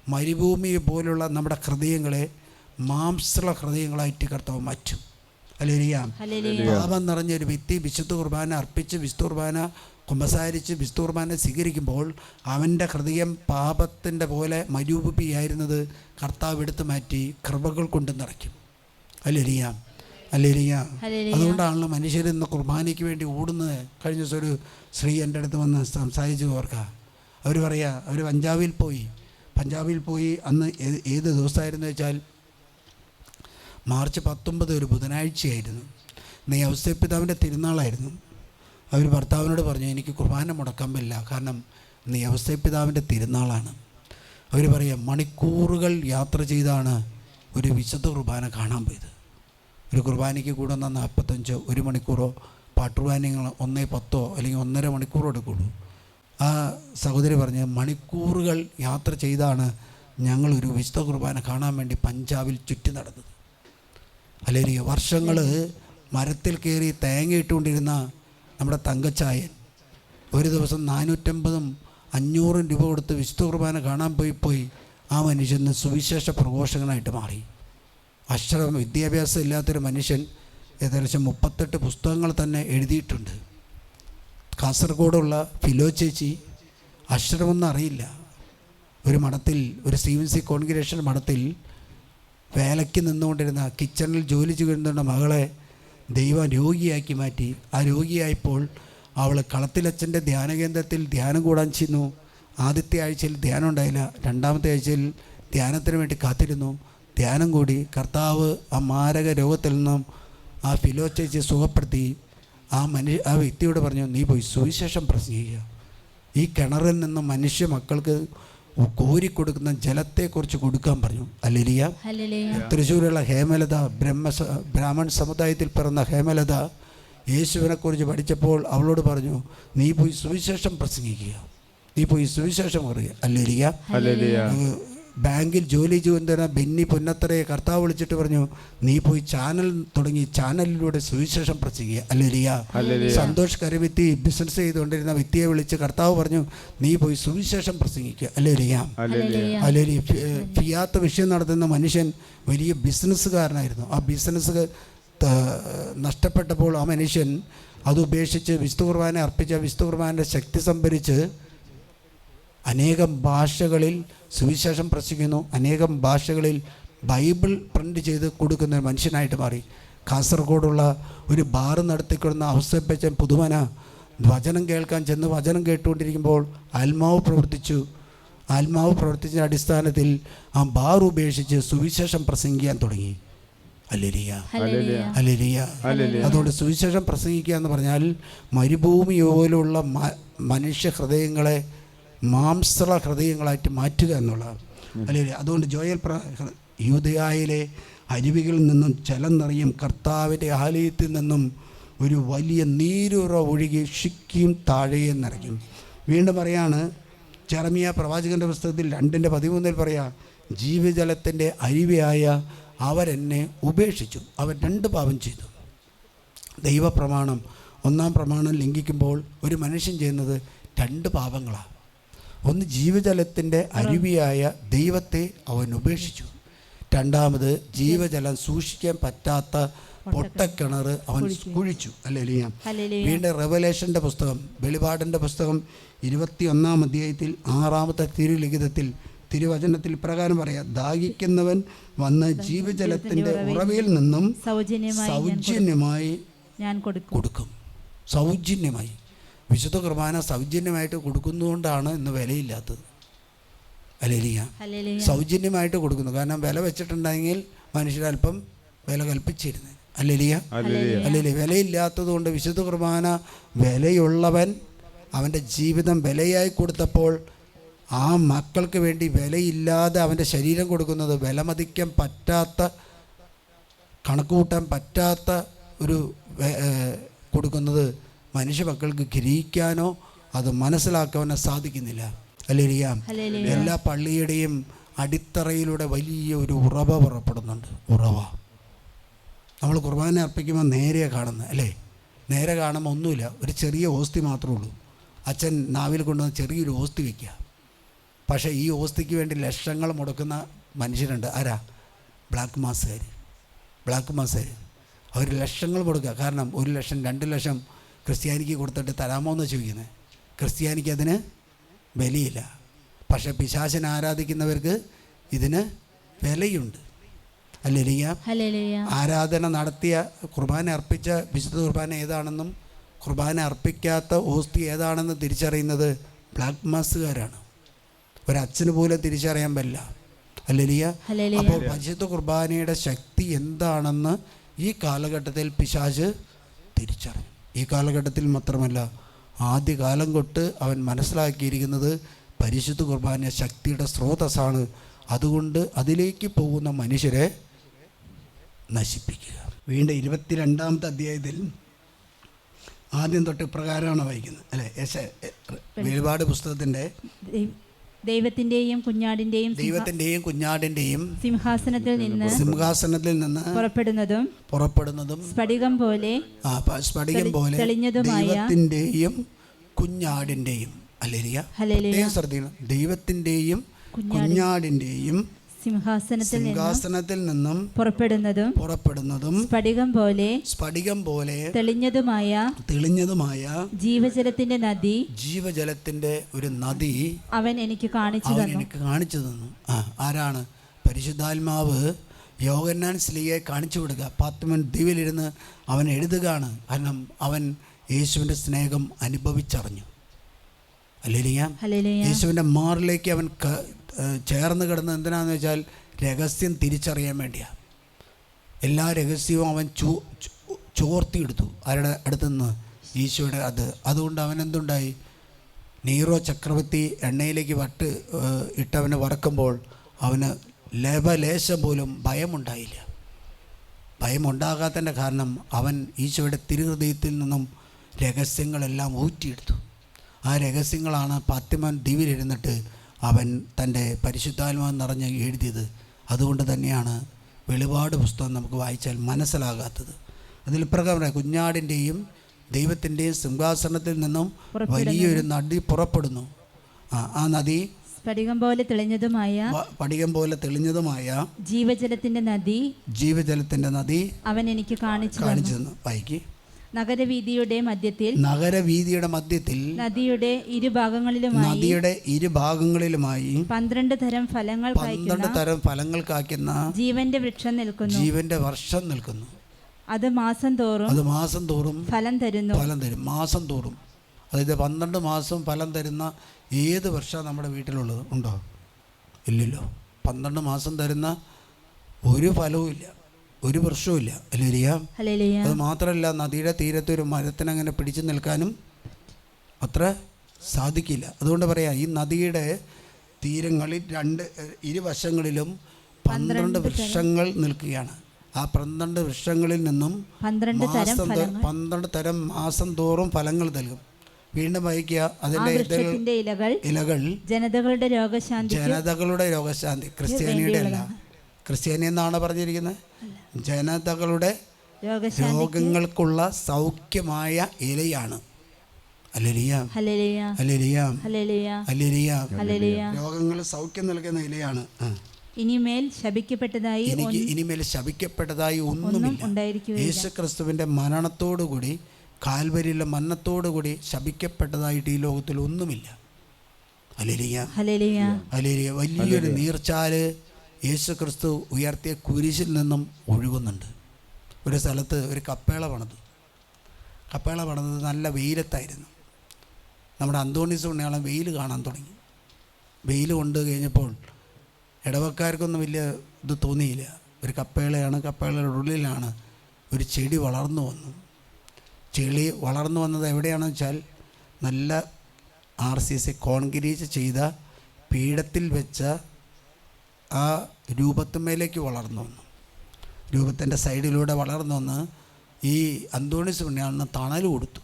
മരുഭൂമി പോലുള്ള നമ്മുടെ ഹൃദയങ്ങളെ മാംസള ഹൃദയങ്ങളായിട്ട് കർത്താവ് മാറ്റും. പാപം നിറഞ്ഞൊരു വ്യക്തി വിശുദ്ധ കുർബാന അർപ്പിച്ച് വിശുദ്ധ കുർബാന കുമ്പസാരിച്ച് വിശുദ്ധ കുർബാന സ്വീകരിക്കുമ്പോൾ അവൻ്റെ ഹൃദയം പാപത്തിൻ്റെ പോലെ മരുഭൂമിയായിരുന്നത് കർത്താവ് എടുത്തു മാറ്റി കൃപകൾ കൊണ്ട് നിറയ്ക്കും. ഹല്ലേലൂയ. അതുകൊണ്ടാണല്ലോ മനുഷ്യർ ഇന്ന് കുർബാനയ്ക്ക് വേണ്ടി ഓടുന്നത്. കഴിഞ്ഞ ദിവസം ഒരു സ്ത്രീ എൻ്റെ അടുത്ത് വന്ന് സംസാരിച്ച് ഓർക്കുക. അവർ പറയുക, അവർ പഞ്ചാബിൽ പോയി അന്ന് ഏത് ദിവസമായിരുന്നു വെച്ചാൽ മാർച്ച് 19 ഒരു ബുധനാഴ്ചയായിരുന്നു. ഔസേപ്പിതാവിൻ്റെ തിരുനാളായിരുന്നു. അവർ ഭർത്താവിനോട് പറഞ്ഞു, എനിക്ക് കുർബാന മുടക്കാൻ പറ്റില്ല, കാരണം ഔസേപ്പിതാവിൻ്റെ തിരുനാളാണ്. അവർ പറയുക, മണിക്കൂറുകൾ യാത്ര ചെയ്താണ് ഒരു വിശുദ്ധ കുർബാന കാണാൻ പോയത്. ഒരു കുർബാനയ്ക്ക് കൂടെ വന്നാൽ 45 1 മണിക്കൂറോ, പാട്ടുകുർബാനകൾ 1:10 അല്ലെങ്കിൽ 1.5 മണിക്കൂറോ എടുക്കുള്ളൂ. ആ സഹോദരി പറഞ്ഞ്, മണിക്കൂറുകൾ യാത്ര ചെയ്താണ് ഞങ്ങളൊരു വിശുദ്ധ കുർബാന കാണാൻ വേണ്ടി പഞ്ചാബിൽ ചുറ്റി നടന്നത്. അല്ലെങ്കിൽ വർഷങ്ങൾ മരത്തിൽ കയറി തേങ്ങയിട്ടുകൊണ്ടിരുന്ന നമ്മുടെ തങ്കച്ചായൻ ഒരു ദിവസം 450 500 രൂപ കൊടുത്ത് വിശുദ്ധ കുർബാന കാണാൻ പോയി ആ മനുഷ്യന് സുവിശേഷ പ്രഘോഷകനായിട്ട് മാറി. വിദ്യാഭ്യാസം ഇല്ലാത്തൊരു മനുഷ്യൻ ഏകദേശം 38 പുസ്തകങ്ങൾ തന്നെ എഴുതിയിട്ടുണ്ട്. കാസർഗോഡുള്ള ഫിലോ ചേച്ചി അക്ഷരമൊന്നും അറിയില്ല. ഒരു മഠത്തിൽ, ഒരു CNC കോൺഗ്രിഗേഷൻ മഠത്തിൽ വേലയ്ക്ക് നിന്നുകൊണ്ടിരുന്ന, കിച്ചണിൽ ജോലി ചെയ്തിരുന്ന മകളെ ദൈവം രോഗിയാക്കി മാറ്റി. ആ രോഗിയായപ്പോൾ അവൾ കളത്തിലച്ഛൻ്റെ ധ്യാനകേന്ദ്രത്തിൽ ധ്യാനം കൂടാൻ ചെന്നു. ആദ്യത്തെ ആഴ്ചയിൽ ധ്യാനം ഉണ്ടായില്ല. രണ്ടാമത്തെ ആഴ്ചയിൽ ധ്യാനത്തിന് വേണ്ടി കാത്തിരുന്നു. ധ്യാനം കൂടി. കർത്താവ് ആ മാരക രോഗത്തിൽ നിന്നും ആ ഫിലോ ചേച്ചിയെ സുഖപ്പെടുത്തി. ആ വ്യക്തിയോട് പറഞ്ഞു, നീ പോയി സുവിശേഷം പ്രസംഗിക്കുക. ഈ കിണറിൽ നിന്ന് മനുഷ്യ മക്കൾക്ക് കോരിക്കൊടുക്കുന്ന ജലത്തെക്കുറിച്ച് കൊടുക്കാൻ പറഞ്ഞു. ഹല്ലേലൂയ. തൃശ്ശൂരുള്ള ഹേമലത ബ്രാഹ്മൺ സമുദായത്തിൽ പിറന്ന ഹേമലത യേശുവിനെക്കുറിച്ച് പഠിച്ചപ്പോൾ അവളോട് പറഞ്ഞു, നീ പോയി സുവിശേഷം പ്രസംഗിക്കുക, നീ പോയി സുവിശേഷം പറയുക. ഹല്ലേലൂയ. ബാങ്കിൽ ജോലി ചെയ്യുന്ന ബെന്നി പുന്നത്തറയെ കർത്താവ് വിളിച്ചിട്ട് പറഞ്ഞു, നീ പോയി ചാനൽ തുടങ്ങി ചാനലിലൂടെ സുവിശേഷം പ്രസംഗിക്കുക. ഹല്ലേലൂയ. സന്തോഷ് കരവിത്തി ബിസിനസ് ചെയ്തുകൊണ്ടിരുന്ന വ്യക്തിയെ വിളിച്ച് കർത്താവ് പറഞ്ഞു, നീ പോയി സുവിശേഷം പ്രസംഗിക്കുക. ഹല്ലേലൂയ. ഹല്ലേലൂയ. ഫിയാത്ത് വിഷയം നടത്തുന്ന മനുഷ്യൻ വലിയ ബിസിനസ്സുകാരനായിരുന്നു. ആ ബിസിനസ് നഷ്ടപ്പെട്ടപ്പോൾ ആ മനുഷ്യൻ അത് ഉപേക്ഷിച്ച് വിശുദ്ധ കുർബാന അർപ്പിച്ച വിശുദ്ധ കുർബാനയുടെ ശക്തി സംഭരിച്ച് അനേകം ഭാഷകളിൽ സുവിശേഷം പ്രസംഗിക്കുന്നു, അനേകം ഭാഷകളിൽ ബൈബിൾ പ്രിൻ്റ് ചെയ്ത് കൊടുക്കുന്ന ഒരു മനുഷ്യനായിട്ട് മാറി. കാസർഗോഡുള്ള ഒരു ബാറ് നടത്തിക്കൊടുന്ന അവസ്ഥ പുതുമന വചനം കേൾക്കാൻ ചെന്ന് വചനം കേട്ടുകൊണ്ടിരിക്കുമ്പോൾ ആത്മാവ് പ്രവർത്തിച്ച അടിസ്ഥാനത്തിൽ ആ ബാർ ഉപേക്ഷിച്ച് സുവിശേഷം പ്രസംഗിക്കാൻ തുടങ്ങി. ഹല്ലേലൂയ. ഹല്ലേലൂയ. അതുകൊണ്ട് സുവിശേഷം പ്രസംഗിക്കുക എന്ന് പറഞ്ഞാൽ മരുഭൂമി പോലുള്ള മനുഷ്യ ഹൃദയങ്ങളെ മാംസള ഹൃദയങ്ങളായിട്ട് മാറ്റുക എന്നുള്ളതാണ്. അല്ലെങ്കിൽ അതുകൊണ്ട് ജോയൽ യൂദയായിലെ അരുവികളിൽ നിന്നും ജലം നിറയും, കർത്താവിൻ്റെ ആലയത്തിൽ നിന്നും ഒരു വലിയ നീരുറ ഒഴുകി ഷിക്കിയും താഴെയും നിറയ്ക്കും. വീണ്ടും പറയാണ്, ജെറമിയ പ്രവാചകൻ്റെ പുസ്തകത്തിൽ 2:13 പറയാം, ജീവജലത്തിൻ്റെ അരുവിയായ അവരെന്നെ ഉപേക്ഷിച്ചു. അവർ 2 പാപം ചെയ്തു. ദൈവപ്രമാണം 1-ാം പ്രമാണം ലംഘിക്കുമ്പോൾ ഒരു മനുഷ്യൻ ചെയ്യുന്നത് 2 പാപങ്ങളാണ്. ഒന്ന്, ജീവജലത്തിൻ്റെ അരുവിയായ ദൈവത്തെ അവൻ ഉപേക്ഷിച്ചു. 2ാമത്, ജീവജലം സൂക്ഷിക്കാൻ പറ്റാത്ത പൊട്ടക്കിണർ അവൻ കുഴിച്ചു. ഹല്ലേലൂയ. വീണ്ടും റെവലേഷൻ്റെ പുസ്തകം, വെളിപാടിൻ്റെ പുസ്തകം 21-ാം അധ്യായത്തിൽ 6ാമത്തെ തിരുലിഖിതത്തിൽ തിരുവചനത്തിൽ പ്രകാരം പറയാം, ദാഹിക്കുന്നവൻ വന്ന് ജീവജലത്തിൻ്റെ ഉറവയിൽ നിന്നും സൗജന്യമായി ഞാൻ കൊടുക്കും. സൗജന്യമായി. വിശുദ്ധ കുർബാന സൗജന്യമായിട്ട് കൊടുക്കുന്നതുകൊണ്ടാണ് ഇന്ന് വിലയില്ലാത്തത്. ഹല്ലേലൂയ. സൗജന്യമായിട്ട് കൊടുക്കുന്നു. കാരണം വില വെച്ചിട്ടുണ്ടെങ്കിൽ മനുഷ്യരൽപ്പം വില കൽപ്പിച്ചിരുന്നത്. ഹല്ലേലൂയ. ഹല്ലേലൂയ. വിലയില്ലാത്തത് കൊണ്ട് വിശുദ്ധ കുർബാന വിലയുള്ളവൻ അവൻ്റെ ജീവിതം വിലയായി കൊടുത്തപ്പോൾ ആ മക്കൾക്ക് വേണ്ടി വിലയില്ലാതെ അവൻ്റെ ശരീരം കൊടുക്കുന്നത്, വിലമതിക്കാൻ പറ്റാത്ത, കണക്ക് കൂട്ടാൻ പറ്റാത്ത ഒരു കൊടുക്കുന്നത് മനുഷ്യ മക്കൾക്ക് ഗ്രഹിക്കാനോ അത് മനസ്സിലാക്കാനോ സാധിക്കുന്നില്ല. ഹല്ലേലൂയ. എല്ലാ പള്ളിയുടെയും അടിത്തറയിലൂടെ വലിയ ഒരു ഉറവ പുറപ്പെടുന്നുണ്ട്. ഉറവ നമ്മൾ കുർബാന അർപ്പിക്കുമ്പോൾ നേരെ കാണുന്നത് അല്ലേ? നേരെ കാണുമ്പോൾ ഒന്നുമില്ല, ഒരു ചെറിയ ഓസ്തി മാത്രമേ ഉള്ളൂ. അച്ഛൻ നാവിൽ കൊണ്ടുവന്ന് ചെറിയൊരു ഓസ്തി വയ്ക്കുക. പക്ഷേ ഈ ഓസ്തിക്ക് വേണ്ടി ലക്ഷങ്ങൾ മുടക്കുന്ന മനുഷ്യരുണ്ട്. ആരാ? ബ്ലാക്ക് മാസുകാർ. അവർ ലക്ഷങ്ങൾ മുടക്കുക. കാരണം 1 ലക്ഷം 2 ലക്ഷം ക്രിസ്ത്യാനിക്ക് കൊടുത്തിട്ട് തരാമോ എന്ന് ചോദിക്കുന്നത്. ക്രിസ്ത്യാനിക്ക് അതിന് വിലയില്ല. പക്ഷേ പിശാചിനെ ആരാധിക്കുന്നവർക്ക് ഇതിന് വിലയുണ്ട്. ഹല്ലേലൂയ. ആരാധന നടത്തിയ കുർബാന അർപ്പിച്ച വിശുദ്ധ കുർബാന ഏതാണെന്നും കുർബാന അർപ്പിക്കാത്ത ഓസ്തി ഏതാണെന്ന് തിരിച്ചറിയുന്നത് ബ്ലാക്ക് മാസുകാരാണ്. ഒരച്ഛന് പോലും തിരിച്ചറിയാൻ പറ്റില്ല. ഹല്ലേലൂയ. അപ്പോൾ പരിശുദ്ധ കുർബാനയുടെ ശക്തി എന്താണെന്ന് ഈ കാലഘട്ടത്തിൽ പിശാച് തിരിച്ചറിയും. ഈ കാലഘട്ടത്തിൽ മാത്രമല്ല, ആദ്യകാലം തൊട്ട് അവൻ മനസ്സിലാക്കിയിരിക്കുന്നത് പരിശുദ്ധ കുർബാന ശക്തിയുടെ സ്രോതസ്സാണ്. അതുകൊണ്ട് അതിലേക്ക് പോകുന്ന മനുഷ്യരെ നശിപ്പിക്കുക. വീണ്ടും 22-ാമത്തെ അധ്യായത്തിൽ ആദ്യം തൊട്ട് പ്രകാരമാണ് വായിക്കുന്നത് അല്ലേ? വെളിപാട് പുസ്തകത്തിൻ്റെ ദൈവത്തിന്റെയും കുഞ്ഞാടിന്റെയും സിംഹാസനത്തിൽ നിന്ന് പുറപ്പെടുന്നതും സ്ഫടികം പോലെ തെളിഞ്ഞതുമായ ദൈവത്തിന്റെയും കുഞ്ഞാടിന്റെയും ദൈവത്തിന്റെയും കുഞ്ഞാടിന്റെയും സിംഹാസനത്തിൽ നിന്നും പുറപ്പെടുന്നതും സ്ഫടികം പോലെ തെളിഞ്ഞതുമായ ജീവജലത്തിന്റെ ഒരു നദി അവൻ എനിക്ക് കാണിച്ചു തന്നു. ആരാണ്? പരിശുദ്ധാത്മാവ് യോഹന്നാൻ സ്ലീഹയെ കാണിച്ചു കൊടുക്കുക. പാത്മൻ ദ്വീപിലിരുന്ന് അവൻ എഴുതുകയാണ്. കാരണം അവൻ യേശുവിൻ്റെ സ്നേഹം അനുഭവിച്ചറിഞ്ഞു. ഹല്ലേലൂയ. യേശുവിൻ്റെ മാറിലേക്ക് അവൻ ചേർന്ന് കിടന്ന് എന്തിനാന്ന് വെച്ചാൽ രഹസ്യം തിരിച്ചറിയാൻ വേണ്ടിയാണ്. എല്ലാ രഹസ്യവും അവൻ ചോർത്തിയെടുത്തു. ആരുടെ അടുത്തുനിന്ന്? ഈശോയുടെ. അതുകൊണ്ട് അവൻ എന്തുണ്ടായി? നീറോ ചക്രവർത്തി എണ്ണയിലേക്ക് ഇട്ടവനെ വറക്കുമ്പോൾ അവന് ലേശം പോലും ഭയമുണ്ടായില്ല. ഭയമുണ്ടാകാത്തതിൻ്റെ കാരണം അവൻ ഈശോയുടെ തിരുഹൃദയത്തിൽ നിന്നും രഹസ്യങ്ങളെല്ലാം ഊറ്റിയെടുത്തു. ആ രഹസ്യങ്ങളാണ് പാത്തിമാൻ ദ്വീപിലിരുന്നിട്ട് അവൻ തൻ്റെ പരിശുദ്ധാത്മാവ് നിറഞ്ഞ് എഴുതിയത്. അതുകൊണ്ട് തന്നെയാണ് വെളിപാട് പുസ്തകം നമുക്ക് വായിച്ചാൽ മനസ്സിലാകാത്തത്. അതിൽ പ്രകാരം കുഞ്ഞാടിൻ്റെയും ദൈവത്തിൻ്റെയും സിംഹാസനത്തിൽ നിന്നും വലിയൊരു നദി പുറപ്പെടുന്നു. ആ നദി സ്ഫടികം പോലെ തെളിഞ്ഞതുമായ ജീവജലത്തിന്റെ നദി അവൻ എനിക്ക് കാണിച്ചു തന്നു. വായിക്ക്. നഗരവീതിയുടെ മധ്യത്തിൽ നദിയുടെ ഇരുഭാഗങ്ങളിലുമായി 12 തരം ഫലങ്ങൾ കായ്ക്കുന്ന ജീവന്റെ വൃക്ഷം നിൽക്കുന്നു. അത് മാസം തോറും ഫലം തരും. മാസം തോറും, അതായത് 12 മാസം ഫലം തരുന്ന ഏത് വർഷമാണ് നമ്മുടെ വീട്ടിലുള്ളത്? ഉണ്ടോ? ഇല്ലല്ലോ. 12 മാസം തരുന്ന ഒരു ഫലവും ഇല്ല, ഒരു വർഷവും ഇല്ല. ഹല്ലേലൂയ. അത് മാത്രമല്ല, നദിയുടെ തീരത്ത് ഒരു മരത്തിനങ്ങനെ പിടിച്ചു നിൽക്കാനും അത്ര സാധിക്കില്ല. അതുകൊണ്ട് പറയാം, ഈ നദിയുടെ തീരങ്ങളിൽ ഇരുവശങ്ങളിലും 12 വൃക്ഷങ്ങൾ നിൽക്കുകയാണ്. ആ 12 വൃക്ഷങ്ങളിൽ നിന്നും 12 തരം മാസം തോറും ഫലങ്ങൾ നൽകും. വീണ്ടും വായിക്കുക. അതിൻ്റെ ഇലകൾ ജനതകളുടെ രോഗശാന്തി. ക്രിസ്ത്യാനിയുടെ അല്ല, ക്രിസ്ത്യാനി എന്നാണ് പറഞ്ഞിരിക്കുന്നത്. ജനതകളുടെ രോഗങ്ങൾക്കുള്ള സൗഖ്യമായ ഇലയാണ്. രോഗങ്ങൾ സൗഖ്യം നൽകുന്ന ഇലയാണ്. ഇനിമേൽ ശപിക്കപ്പെട്ടതായി ഒന്നുമില്ല. യേശുക്രിസ്തുവിന്റെ മരണത്തോടുകൂടി, കാൽവരിയിലെ മരണത്തോടുകൂടി ശപിക്കപ്പെട്ടതായിട്ട് ഈ ലോകത്തിൽ ഒന്നുമില്ല. വലിയൊരു നീർച്ചാല് യേശുക്രിസ്തു ഉയർത്തിയ കുരിശിൽ നിന്നും ഒഴുകുന്നുണ്ട്. ഒരു സ്ഥലത്ത് ഒരു കപ്പേള പണിതത് നല്ല വെയിലത്തായിരുന്നു. നമ്മുടെ അന്തോണീസ് പുണ്യാളൻ വെയിൽ കാണാൻ തുടങ്ങി. വെയിൽ കൊണ്ട് കഴിഞ്ഞപ്പോൾ ഇടവക്കാർക്കൊന്നും വലിയ ഇത് തോന്നിയില്ല. ഒരു കപ്പേളയാണ്, കപ്പേളയുടെ ഉള്ളിലാണ് ഒരു ചെടി വളർന്നു വന്നു. ചെടി വളർന്നു വന്നത് എവിടെയാണെന്ന് വെച്ചാൽ നല്ല RCC കോൺക്രീറ്റ് ചെയ്ത പീഠത്തിൽ വെച്ച ആ രൂപത്തുമേലേക്ക് വളർന്നു വന്നു. രൂപത്തിൻ്റെ സൈഡിലൂടെ വളർന്നു വന്ന് ഈ അന്തോണീസ് പുണ്യാളന് തണൽ കൊടുത്തു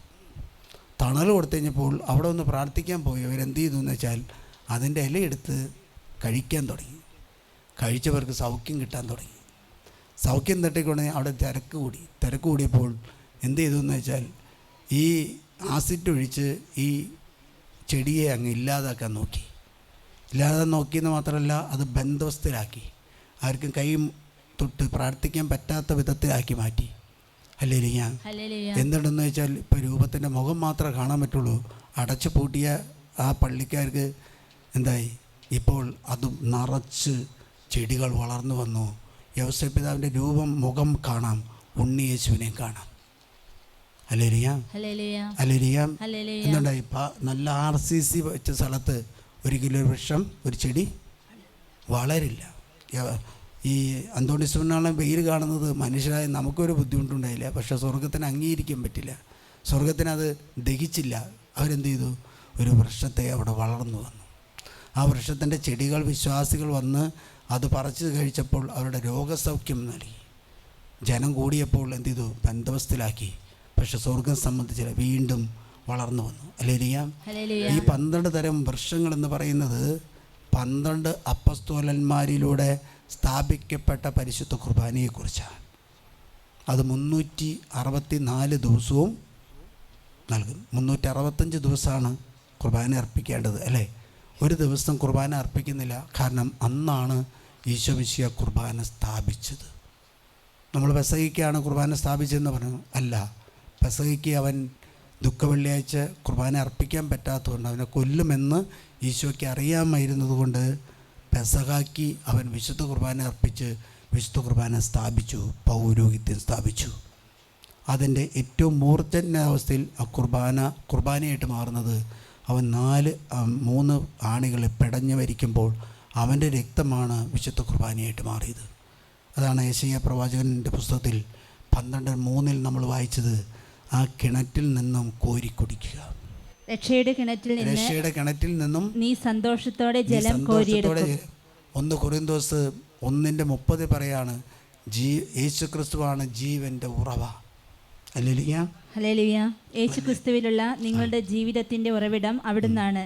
കഴിഞ്ഞപ്പോൾ അവിടെ ഒന്ന് പ്രാർത്ഥിക്കാൻ പോയി. അവരെന്ത് ചെയ്തു എന്ന് വെച്ചാൽ അതിൻ്റെ ഇലയെടുത്ത് കഴിക്കാൻ തുടങ്ങി. കഴിച്ചവർക്ക് സൗഖ്യം കിട്ടാൻ തുടങ്ങി. സൗഖ്യം തട്ടിക്കൊണ്ട് അവിടെ തിരക്ക് കൂടിയപ്പോൾ എന്ത് ചെയ്തു എന്ന് വെച്ചാൽ ഈ ആസിഡ് ഒഴിച്ച് ഈ ചെടിയെ അങ്ങ് ഇല്ലാതാക്കാൻ നോക്കിയെന്ന് മാത്രമല്ല, അത് ബന്ധവസ്ഥയിലാക്കി. ആർക്കും കൈ തൊട്ട് പ്രാർത്ഥിക്കാൻ പറ്റാത്ത വിധത്തിലാക്കി മാറ്റി. ഹല്ലേലൂയ. എന്തുണ്ടെന്ന് വെച്ചാൽ ഇപ്പോൾ രൂപത്തിൻ്റെ മുഖം മാത്രമേ കാണാൻ പറ്റുള്ളൂ. അടച്ചു പൂട്ടിയ ആ പള്ളിക്കാർക്ക് എന്തായി? ഇപ്പോൾ അതും നിറച്ച് ചെടികൾ വളർന്നു വന്നു. യോസേപ്പ് പിതാവിൻ്റെ മുഖം കാണാം, ഉണ്ണി യേശുവിനെ കാണാം. ഹല്ലേലൂയ. എന്തുണ്ടായി? നല്ല RCC വെച്ച സ്ഥലത്ത് ഒരിക്കലും ഒരു വൃക്ഷം, ഒരു ചെടി വളരില്ല. ഈ അന്തോണീസ് പുണ്യാളൻ വെയിൽ കാണുന്നത് മനുഷ്യരായ നമുക്കൊരു ബുദ്ധിമുട്ടുണ്ടായില്ല. പക്ഷേ സ്വർഗത്തിന് അംഗീകരിക്കാൻ പറ്റില്ല. സ്വർഗത്തിനത് ദഹിച്ചില്ല. അവരെന്ത് ചെയ്തു? ഒരു വൃക്ഷത്തെ അവിടെ വളർന്നു വന്നു. ആ വൃക്ഷത്തിൻ്റെ ചെടികൾ വിശ്വാസികൾ വന്ന് അത് പറിച്ച് കഴിച്ചപ്പോൾ അവരുടെ രോഗസൗഖ്യം നൽകി. ജനം കൂടിയപ്പോൾ എന്ത് ചെയ്തു? ബന്ധവസ്ഥയിലാക്കി. പക്ഷെ സ്വർഗം സംബന്ധിച്ചില്ല, വീണ്ടും വളർന്നു വന്നു. ഹല്ലേലൂയ. ഈ 12 തരം വൃക്ഷങ്ങൾ എന്ന് പറയുന്നത് 12 അപ്പസ്തോലന്മാരിലൂടെ സ്ഥാപിക്കപ്പെട്ട പരിശുദ്ധ കുർബാനയെക്കുറിച്ചാണ്. അത് 364 ദിവസവും നൽകും. 365 ദിവസമാണ് കുർബാന അർപ്പിക്കേണ്ടത്, അല്ലേ? ഒരു ദിവസം കുർബാന അർപ്പിക്കുന്നില്ല. കാരണം അന്നാണ് ഈശോ മിശിഹ കുർബാന സ്ഥാപിച്ചത്. നമ്മൾ പെസഹയ്ക്കാണ് കുർബാന സ്ഥാപിച്ചതെന്ന് പറഞ്ഞു. അല്ല, പെസഹയ്ക്ക് അവൻ ദുഃഖവെള്ളിയാഴ്ച കുർബാന അർപ്പിക്കാൻ പറ്റാത്തതുകൊണ്ട്, അവനെ കൊല്ലുമെന്ന് ഈശോയ്ക്ക് അറിയാമായിരുന്നതുകൊണ്ട് പെസഹാക്കി അവൻ വിശുദ്ധ കുർബാന അർപ്പിച്ച് വിശുദ്ധ കുർബാന സ്ഥാപിച്ചു, പൗരോഹിത്യം സ്ഥാപിച്ചു. അതിൻ്റെ ഏറ്റവും മൂർധന്യാവസ്ഥയിൽ ആ കുർബാനയായിട്ട് മാറുന്നത് അവൻ 3 ആണികളെ പെടഞ്ഞു വരിക്കുമ്പോൾ അവൻ്റെ രക്തമാണ് വിശുദ്ധ കുർബാനയായിട്ട് മാറിയത്. അതാണ് യെശയ്യാ പ്രവാചകൻ്റെ പുസ്തകത്തിൽ 12:3 നമ്മൾ വായിച്ചത്, ആ കിണറ്റിൽ നിന്നും കോരി കുടിക്കുക. രക്ഷയുടെ കിണറ്റിൽ നിന്നും നീ സന്തോഷത്തോടെ ജലം കോരിയെടുക്കും. 1 കൊരിന്തോസ് 1:30 പറയാണ്, യേശു ക്രിസ്തുവാണ് ജീവന്റെ ഉറവ. Hallelujah, hallelujah. യേശു ക്രിസ്തുവിലുള്ള നിങ്ങളുടെ ജീവിതത്തിന്റെ ഉറവിടം അവിടുന്നാണ്.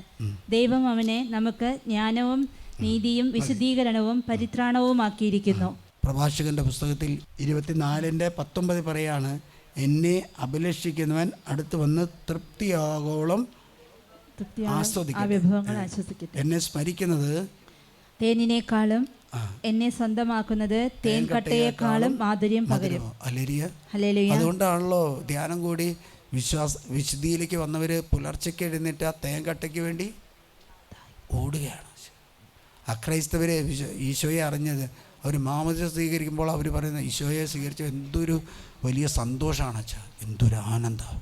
ദൈവം അവനെ നമുക്ക് ജ്ഞാനവും നീതിയും വിശുദ്ധീകരണവും പരിത്രാണവുമാക്കിയിരിക്കുന്നു. പ്രഭാഷകന്റെ പുസ്തകത്തിൽ 24:19 പറയാണ്, എന്നെ അഭിലഷിക്കുന്നവൻ അടുത്ത് വന്ന് തൃപ്തിയാകോളം ആസ്വദിക്കട്ടെ. എന്നെ സ്മരിക്കുന്നത് തേനിനേക്കാളും എന്നെ സ്വന്തമാക്കുന്നത് തേൻകട്ടയേക്കാളും മാധുര്യം പകരും. അതുകൊണ്ടാണല്ലോ ധ്യാനം കൂടി വിശുദ്ധിയിലേക്ക് വന്നവര് പുലർച്ചയ്ക്ക് എഴുന്നേറ്റ് ആ തേൻകട്ടയ്ക്ക് വേണ്ടി ഓടുകയാണ്. അക്രൈസ്തവരെ ഈശോയെ അറിഞ്ഞത് അവർ മാമോദീസ സ്വീകരിക്കുമ്പോൾ അവർ പറയുന്ന ഈശോയെ സ്വീകരിച്ച എന്തൊരു വലിയ സന്തോഷമാണ് അച്ഛാ, എന്തൊരു ആനന്ദം.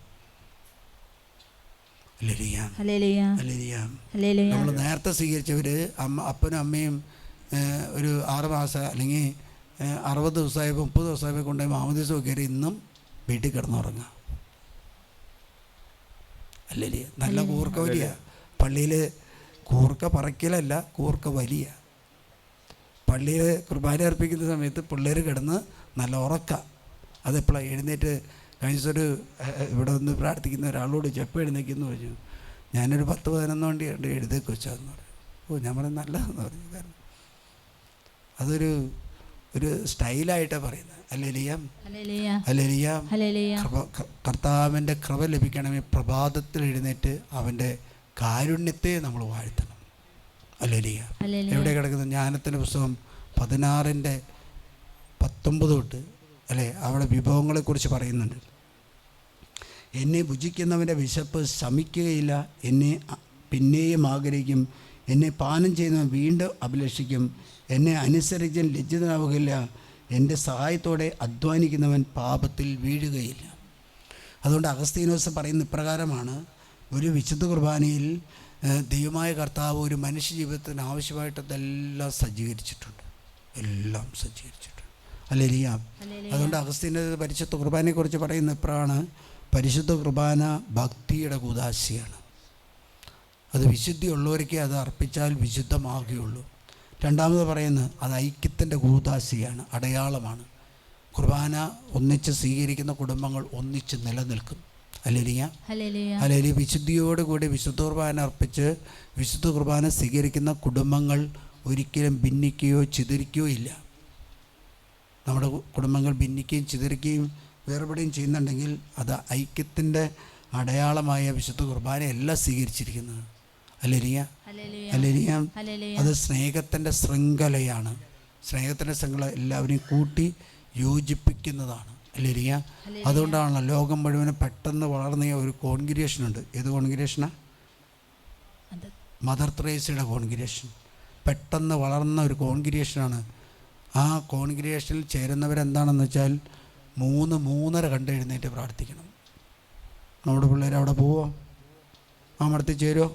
നമ്മൾ നേരത്തെ സ്വീകരിച്ചവര് അപ്പനും അമ്മയും ഒരു 6 മാസം അല്ലെങ്കിൽ 60 ദിവസമായപ്പോൾ 30 ദിവസമായപ്പോൾ കൊണ്ടുപോയി മാമോദീസ കയറി ഇന്നും വീട്ടിൽ കിടന്നുറങ്ങുക. അല്ലേ? നല്ല കൂർക്ക വലിയ പള്ളിയിൽ കൂർക്ക പറക്കലല്ല, കൂർക്ക വലിയ. പള്ളിയിൽ കുർബാന അർപ്പിക്കുന്ന സമയത്ത് പിള്ളേർ കിടന്ന് നല്ല ഉറക്ക. അതെപ്പോഴാണ് എഴുന്നേറ്റ് കഴിഞ്ഞ ദിവസം ഇവിടെ ഒന്ന് പ്രാർത്ഥിക്കുന്ന ഒരാളോട് ചെപ്പ് എഴുന്നേക്കെന്ന് പറഞ്ഞു. ഞാനൊരു 10-11 വണ്ടി എഴുതേക്ക് വെച്ചാന്ന് പറഞ്ഞു. ഞാൻ പറഞ്ഞു നല്ലതെന്ന് പറഞ്ഞു. കാരണം അതൊരു സ്റ്റൈലായിട്ടാണ് പറയുന്നത്. കർത്താവിൻ്റെ കൃപ ലഭിക്കണമെങ്കിൽ പ്രഭാതത്തിൽ എഴുന്നേറ്റ് അവൻ്റെ കാരുണ്യത്തെ നമ്മൾ വാഴ്ത്തണം. ഹല്ലേലൂയ. എവിടെ കിടക്കുന്ന ജ്ഞാനത്തിൻ്റെ പുസ്തകം 16:19 തൊട്ട് അല്ലേ, അവിടെ വിഭവങ്ങളെക്കുറിച്ച് പറയുന്നുണ്ട്. എന്നെ ഭുജിക്കുന്നവൻ്റെ വിശപ്പ് ശമിക്കുകയില്ല, എന്നെ പിന്നെയും ആഗ്രഹിക്കും, എന്നെ പാനം ചെയ്യുന്നവൻ വീണ്ടും അഭിലഷിക്കും, എന്നെ അനുസരിച്ച് ലജ്ജിതനാവുകയില്ല, എൻ്റെ സഹായത്തോടെ അധ്വാനിക്കുന്നവൻ പാപത്തിൽ വീഴുകയില്ല. അതുകൊണ്ട് അഗസ്തീനോസ് പറയുന്ന ഇപ്രകാരമാണ്, ഒരു വിശുദ്ധ കുർബാനയിൽ ദൈവമായ കർത്താവ് ഒരു മനുഷ്യ ജീവിതത്തിന് ആവശ്യമായിട്ടതെല്ലാം സജ്ജീകരിച്ചിട്ടുണ്ട്, എല്ലാം സജ്ജീകരിച്ചിട്ടുണ്ട്. ഹല്ലേലൂയ. അതുകൊണ്ട് അഗസ്തീൻ്റെ പരിശുദ്ധ കുർബാനയെക്കുറിച്ച് പറയുന്ന ഇപ്രകാരമാണ്, പരിശുദ്ധ കുർബാന ഭക്തിയുടെ കൂദാശയാണ്. അത് വിശുദ്ധിയുള്ളവർക്ക് അത് അർപ്പിച്ചാൽ വിശുദ്ധമാകുകയുള്ളൂ. രണ്ടാമത് പറയുന്നത് അത് ഐക്യത്തിൻ്റെ കൂദാശയാണ്, അടയാളമാണ്. കുർബാന ഒന്നിച്ച് സ്വീകരിക്കുന്ന കുടുംബങ്ങൾ ഒന്നിച്ച് നിലനിൽക്കും. ഹല്ലേലൂയ. ഹല്ലേലൂയ. വിശുദ്ധിയോടുകൂടി വിശുദ്ധ കുർബാന അർപ്പിച്ച് വിശുദ്ധ കുർബാന സ്വീകരിക്കുന്ന കുടുംബങ്ങൾ ഒരിക്കലും ഭിന്നിക്കുകയോ ചിതറിക്കുകയോ ഇല്ല. നമ്മുടെ കുടുംബങ്ങൾ ഭിന്നിക്കുകയും ചിതറിക്കുകയും വേർപെടുകയും ചെയ്യുന്നുണ്ടെങ്കിൽ അത് ഐക്യത്തിൻ്റെ അടയാളമായ വിശുദ്ധ കുർബാനയല്ല സ്വീകരിച്ചിരിക്കുന്നത്. ഹല്ലേലൂയ. ഹല്ലേലൂയ. അത് സ്നേഹത്തിൻ്റെ ശൃംഖലയാണ്. സ്നേഹത്തിൻ്റെ ശൃംഖല എല്ലാവരെയും കൂട്ടി യോജിപ്പിക്കുന്നതാണ്. ഹല്ലേലൂയ. അതുകൊണ്ടാണല്ലോ ലോകം മുഴുവനും പെട്ടെന്ന് വളർന്ന ഒരു കോൺഗ്രിഗേഷനുണ്ട്. ഏത് കോൺഗ്രിഗേഷനാണ്? Mother തെരേസയുടെ congregation. പെട്ടെന്ന് വളർന്ന ഒരു കോൺഗ്രിഗേഷനാണ്. ആ കോൺഗ്രിഗേഷനിൽ ചേരുന്നവരെന്താണെന്ന് വെച്ചാൽ 3-3:30 കണ്ട് എഴുന്നേറ്റ് പ്രാർത്ഥിക്കണം. നമ്മുടെ പിള്ളേർ അവിടെ പോവോ? ആ മടത്തിൽ ചേരുമോ?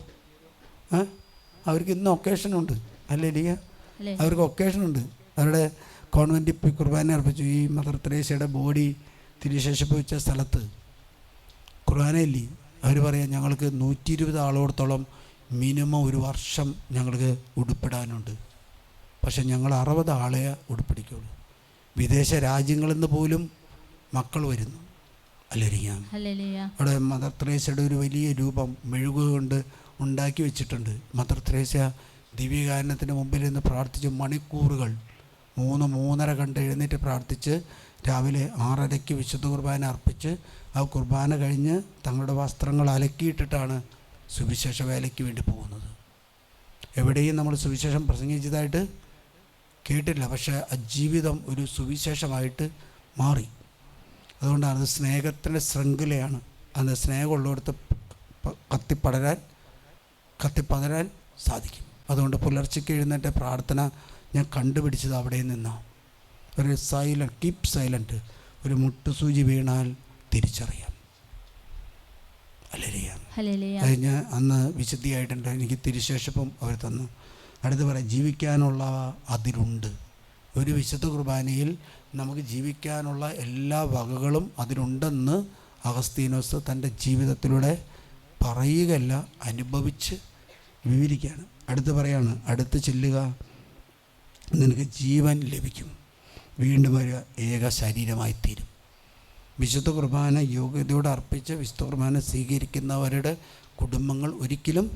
അവർക്ക് ഇന്ന് ഒക്കേഷനുണ്ട്. ഹല്ലേലൂയ. അവർക്ക് ഒക്കേഷനുണ്ട്. അവരുടെ കോൺവെൻറ്റിൽ കുർബാന അർപ്പിച്ചു. ഈ മദർ തെരേസയുടെ ബോഡി തിരുശേഷിപ്പ് വെച്ച സ്ഥലത്ത് കുർബാനയില്ലേ, അവർ പറയാം ഞങ്ങൾക്ക് 120 ആളോടത്തോളം മിനിമം ഒരു വർഷം ഞങ്ങൾക്ക് ഉടുപ്പിടാനുണ്ട്. പക്ഷെ ഞങ്ങൾ 60 ആളെ ഉടുപ്പിടിക്കുള്ളൂ. വിദേശ രാജ്യങ്ങളിൽ നിന്ന് പോലും മക്കൾ വരുന്നു. ഹല്ലേലൂയ. അവിടെ മദർ തെരേസയുടെ ഒരു വലിയ രൂപം മെഴുകുകൊണ്ട് ഉണ്ടാക്കി വെച്ചിട്ടുണ്ട്. മദർ തെരേസ ദിവ്യകാരുണ്യത്തിന് മുമ്പിൽ നിന്ന് പ്രാർത്ഥിച്ച് മണിക്കൂറുകൾ 3-3:30 കണ്ട് എഴുന്നേറ്റ് പ്രാർത്ഥിച്ച് രാവിലെ 6:30 വിശുദ്ധ കുർബാന അർപ്പിച്ച് ആ കുർബാന കഴിഞ്ഞ് തങ്ങളുടെ വസ്ത്രങ്ങൾ അലക്കിയിട്ടിട്ടാണ് സുവിശേഷ വേലയ്ക്ക് വേണ്ടി പോകുന്നത്. എവിടെയും നമ്മൾ സുവിശേഷം പ്രസംഗിച്ചതായിട്ട് കേട്ടില്ല. പക്ഷേ ആ ജീവിതം ഒരു സുവിശേഷമായിട്ട് മാറി. അതുകൊണ്ടാണ് അത് സ്നേഹത്തിൻ്റെ ശൃംഖലയാണ്. അത് സ്നേഹമുള്ളിടത്ത് കത്തിപ്പടരാൻ സാധിക്കും. അതുകൊണ്ട് പുലർച്ചയ്ക്ക് എഴുന്നേറ്റ പ്രാർത്ഥന ഞാൻ കണ്ടുപിടിച്ചത് അവിടെ നിന്നാണ്. ഒരു കീപ് സൈലൻറ്റ്. ഒരു മുട്ടുസൂചി വീണാൽ തിരിച്ചറിയാം. ഹല്ലേലൂയ. കഴിഞ്ഞ് അന്ന് വിശുദ്ധിയായിട്ടുണ്ട്. എനിക്ക് തിരുശേഷിപ്പും അവർ തന്നു. അടുത്ത് പറയാം, ജീവിക്കാനുള്ള അതിരുണ്ട്. ഒരു വിശുദ്ധ കുർബാനയിൽ നമുക്ക് ജീവിക്കാനുള്ള എല്ലാ വകകളും അതിലുണ്ടെന്ന് അഗസ്തീനോസ് തൻ്റെ ജീവിതത്തിലൂടെ പറയുകയല്ല, അനുഭവിച്ച് വിവരിക്കുകയാണ്. അടുത്ത് പറയാണ്, അടുത്ത് ചെല്ലുക, നിനക്ക് ജീവൻ ലഭിക്കും, വീണ്ടും വരിക, ഏക ശരീരമായി തീരും. വിശുദ്ധ കുർബാന യോഗ്യതയോടെ അർപ്പിച്ച് വിശുദ്ധ കുർബാന സ്വീകരിക്കുന്നവരുടെ കുടുംബങ്ങൾ ഒരിക്കലും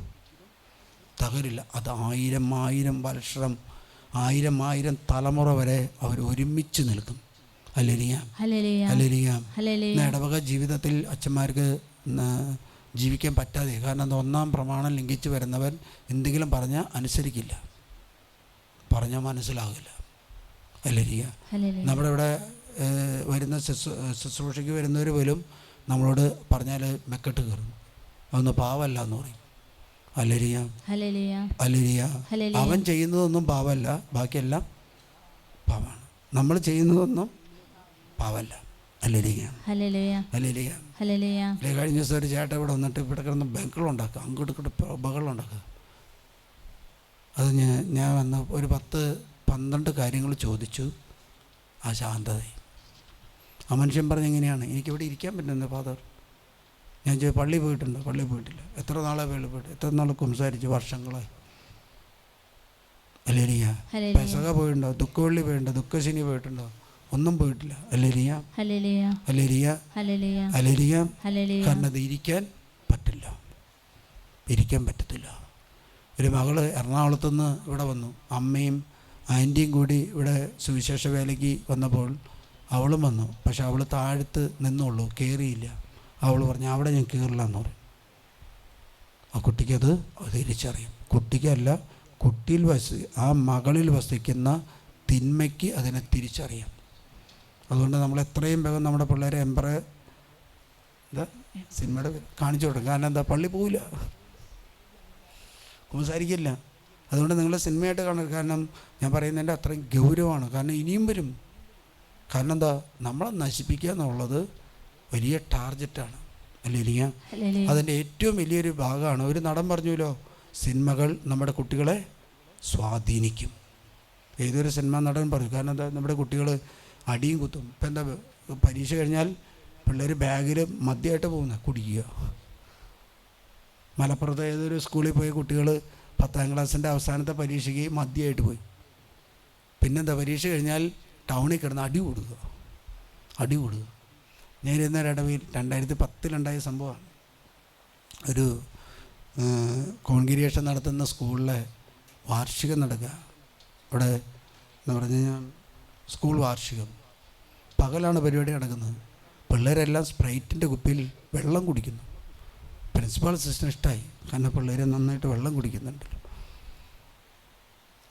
തകരില്ല. അത് 1000 വർഷം 1000 തലമുറ വരെ അവർ ഒരുമിച്ച് നിൽക്കും. Hallelujah, hallelujah. ഇടവക ജീവിതത്തിൽ അച്ഛന്മാർക്ക് ജീവിക്കാൻ പറ്റാതെ, കാരണം അത് 1-ാം പ്രമാണം ലംഘിച്ച് വരുന്നവൻ എന്തെങ്കിലും പറഞ്ഞാൽ അനുസരിക്കില്ല, പറഞ്ഞാൽ മനസ്സിലാകില്ല. ഹല്ലേലൂയ. നമ്മുടെ ഇവിടെ വരുന്ന ശുശ്രൂഷയ്ക്ക് വരുന്നവർ പോലും നമ്മളോട് പറഞ്ഞാൽ മെക്കെട്ട് കയറും, അതൊന്നും പാവമല്ല എന്ന് പറയും. Hallelujah, hallelujah. അവൻ ചെയ്യുന്നതൊന്നും പാവമല്ല, ബാക്കിയെല്ലാം പാവമാണ്. നമ്മൾ ചെയ്യുന്നതൊന്നും പാവമല്ല. Hallelujah, hallelujah. കഴിഞ്ഞ ദിവസം ഒരു ചേട്ടൻ ഇവിടെ വന്നിട്ട് ഇവിടെ കിടന്ന് ബഹളുണ്ടാക്കുക, അങ്ങോട്ട് ഇങ്ങോട്ട് ബഹളുണ്ടാക്കുക. അത് ഞാൻ വന്ന് ഒരു 10-12 കാര്യങ്ങൾ ചോദിച്ചു. ആ ശാന്തതയും ആ മനുഷ്യൻ പറഞ്ഞെങ്ങനെയാണ്, എനിക്കിവിടെ ഇരിക്കാൻ പറ്റുന്നത് ഫാദർ. ഞാൻ ചോദിച്ചു, പള്ളി പോയിട്ടുണ്ടോ? പള്ളി പോയിട്ടില്ല. എത്ര നാളെ പള്ളി പോയിട്ട്? എത്ര നാൾ സംസാരിച്ചു? വർഷങ്ങളായി. ഹല്ലേലൂയ. പെസഹ പോയിട്ടുണ്ടോ? ദുഃഖവെള്ളി പോയിട്ടുണ്ടോ? ദുഃഖശനി പോയിട്ടുണ്ടോ? ഒന്നും പോയിട്ടില്ല. Hallelujah, hallelujah, hallelujah. കാരണം അത് ഇരിക്കാൻ പറ്റില്ല, ഇരിക്കാൻ പറ്റത്തില്ല. ഒരു മകള് എറണാകുളത്തുനിന്ന് ഇവിടെ വന്നു, അമ്മയും ആൻറ്റിയും കൂടി ഇവിടെ സുവിശേഷ വേലയ്ക്ക് വന്നപ്പോൾ അവളും വന്നു. പക്ഷെ അവൾ താഴത്ത് നിന്നുള്ളൂ, കയറിയില്ല. അവൾ പറഞ്ഞു, അവിടെ ഞാൻ കയറില്ല എന്ന് പറയും. ആ കുട്ടിക്കത് തിരിച്ചറിയും. കുട്ടിക്കല്ല, കുട്ടിയിൽ ആ മകളിൽ വസിക്കുന്ന തിന്മയ്ക്ക് അതിനെ തിരിച്ചറിയാം. അതുകൊണ്ട് നമ്മൾ എത്രയും വേഗം നമ്മുടെ പിള്ളേരെ സിനിമയുടെ കാണിച്ചു കൊടുക്കും. കാരണം എന്താ, പള്ളി പോവില്ല, സംസാരിക്കില്ല. അതുകൊണ്ട് നിങ്ങൾ സിനിമയായിട്ട് കാണരുത്. കാരണം ഞാൻ പറയുന്നതിൻ്റെ അത്രയും ഗൗരവമാണ്. കാരണം ഇനിയും വരും. കാരണം എന്താ, നമ്മളെ നശിപ്പിക്കുക എന്നുള്ളത് വലിയ ടാർഗറ്റാണ്. അല്ലേ? അതിൻ്റെ ഏറ്റവും വലിയൊരു ഭാഗമാണ്. ഒരു നടൻ പറഞ്ഞല്ലോ, സിനിമകൾ നമ്മുടെ കുട്ടികളെ സ്വാധീനിക്കും. ഏതൊരു സിനിമ നടൻ പറയും. കാരണം എന്താ, നമ്മുടെ കുട്ടികൾ അടിയും കുത്തും. ഇപ്പം എന്താ, പരീക്ഷ കഴിഞ്ഞാൽ പിള്ളേർ ബാഗിൽ മദ്യമായിട്ട് പോകുന്നത്, കുടിക്കുക. മലപ്പുറത്ത് ഏതൊരു സ്കൂളിൽ പോയി കുട്ടികൾ 10ാം ക്ലാസ്സിൻ്റെ അവസാനത്തെ പരീക്ഷയ്ക്ക് മദ്യമായിട്ട് പോയി. പിന്നെന്താ, പരീക്ഷ കഴിഞ്ഞാൽ ടൗണിൽ കിടന്ന് അടി കൂടുക. ഞാനിരുന്ന ഇടവയിൽ 2010 സംഭവമാണ്. ഒരു കോൺഗ്രിഗേഷൻ നടത്തുന്ന സ്കൂളിലെ വാർഷികം നടക്കുക. ഇവിടെ എന്ന് പറഞ്ഞു കഴിഞ്ഞാൽ സ്കൂൾ വാർഷികം പകലാണ് പരിപാടി നടക്കുന്നത്. പിള്ളേരെല്ലാം സ്പ്രൈറ്റിൻ്റെ കുപ്പിയിൽ വെള്ളം കുടിക്കുന്നു. പ്രിൻസിപ്പാൾ സിസ്റ്റം ഇഷ്ടമായി, കാരണം പിള്ളേർ നന്നായിട്ട് വെള്ളം കുടിക്കുന്നുണ്ടല്ലോ.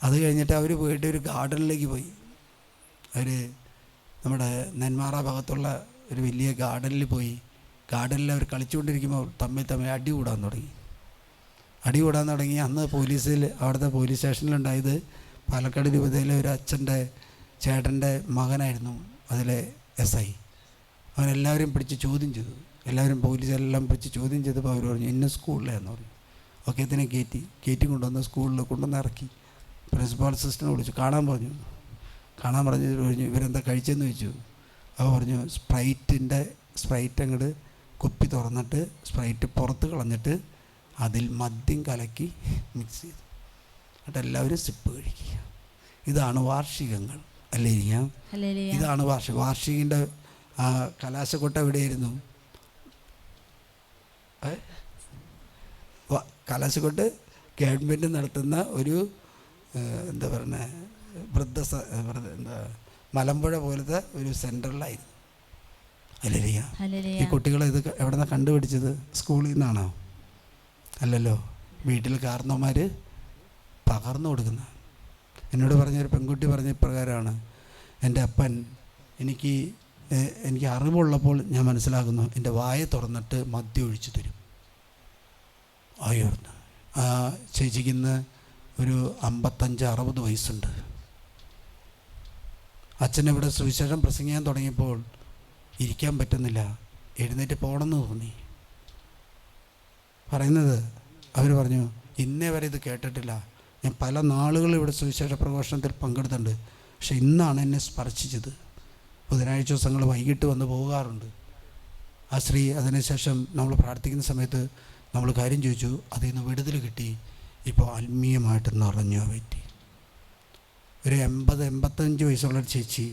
അത് കഴിഞ്ഞിട്ട് അവർ പോയിട്ട് ഒരു ഗാർഡനിലേക്ക് പോയി. അവർ നമ്മുടെ നെന്മാറ ഭാഗത്തുള്ള ഒരു വലിയ ഗാർഡനിൽ പോയി. ഗാർഡനിൽ അവർ കളിച്ചുകൊണ്ടിരിക്കുമ്പോൾ തമ്മിൽ അടി കൂടാൻ തുടങ്ങി. അന്ന് അവിടുത്തെ പോലീസ് സ്റ്റേഷനിലുണ്ടായത് പാലക്കാട് രൂപതയിലെ ഒരു അച്ഛൻ്റെ ചേട്ടൻ്റെ മകനായിരുന്നു അതിലെ SI. അവനെല്ലാവരും പിടിച്ച് ചോദ്യം ചെയ്തു. പോലീസെല്ലാം പിടിച്ച് ചോദ്യം ചെയ്തപ്പോൾ അവർ പറഞ്ഞു, ഇന്ന സ്കൂളിലാന്ന് പറഞ്ഞു. ഓക്കെ, ഇതിനെ കയറ്റി കൊണ്ടുവന്ന് സ്കൂളിൽ കൊണ്ടുവന്ന് ഇറക്കി. പ്രിൻസിപ്പാൾ സിസ്റ്ററിനെ വിളിച്ചു, കാണാൻ പറഞ്ഞു. ഇവരെന്താ കഴിച്ചെന്ന് ചോദിച്ചു. അപ്പോൾ പറഞ്ഞു, സ്പ്രൈറ്റ് അങ്ങോട്ട് കുപ്പി തുറന്നിട്ട് സ്പ്രൈറ്റ് പുറത്ത് കളഞ്ഞിട്ട് അതിൽ മദ്യം കലക്കി മിക്സ് ചെയ്തു. എന്നിട്ട് എല്ലാവരും സിപ്പ് കഴിക്കുക. ഇതാണ് വാർഷികങ്ങൾ. അല്ലേ? ഇതാണ് വാർഷികൻ്റെ കലാശക്കൊട്ട എവിടെയായിരുന്നു? കലാശക്കൊട്ട് ഗവൺമെൻറ് നടത്തുന്ന ഒരു എന്താ പറയുന്നത്, മലമ്പുഴ പോലത്തെ ഒരു സെൻറ്ററിലായിരുന്നു. അല്ലേ? ഈ കുട്ടികളെ ഇത് എവിടെ നിന്നാണ് കണ്ടുപിടിച്ചത്? സ്കൂളിൽ നിന്നാണോ? അല്ലല്ലോ, വീട്ടിൽ കാരണവന്മാർ പകർന്നു കൊടുക്കുന്ന. എന്നോട് പറഞ്ഞൊരു പെൺകുട്ടി പറഞ്ഞ ഇപ്രകാരമാണ്, എൻ്റെ അപ്പൻ എനിക്ക് അറിവുള്ളപ്പോൾ ഞാൻ മനസ്സിലാക്കുന്നു, എൻ്റെ വായ തുറന്നിട്ട് മദ്യം ഒഴിച്ചു തരും. ആയോർന്ന് ആ ചേച്ചിക്ക് ഒരു 55-60 വയസ്സുണ്ട്. അച്ഛനിവിടെ സുവിശേഷം പ്രസംഗിക്കാൻ തുടങ്ങിയപ്പോൾ ഇരിക്കാൻ പറ്റുന്നില്ല, എഴുന്നേറ്റ് പോകണമെന്ന് തോന്നി. പറയുന്നത് അവർ പറഞ്ഞു, ഇന്നേ വരെ ഇത് കേട്ടിട്ടില്ല. ഞാൻ പല നാളുകളും ഇവിടെ സുവിശേഷ പ്രഘോഷണത്തിൽ പങ്കെടുത്തിട്ടുണ്ട്, പക്ഷെ ഇന്നാണ് എന്നെ സ്പർശിച്ചത്. ബുധനാഴ്ച ദിവസങ്ങൾ വൈകിട്ട് വന്ന് പോകാറുണ്ട്. ആ സ്ത്രീ അതിനുശേഷം നമ്മൾ പ്രാർത്ഥിക്കുന്ന സമയത്ത് നമ്മൾ കാര്യം ചോദിച്ചു, അതിൽ നിന്ന് വിടുതൽ കിട്ടി. ഇപ്പോൾ ആത്മീയമായിട്ട് നിറഞ്ഞു പറ്റി. ഒരു 80-85 വയസ്സുള്ള ചേച്ചി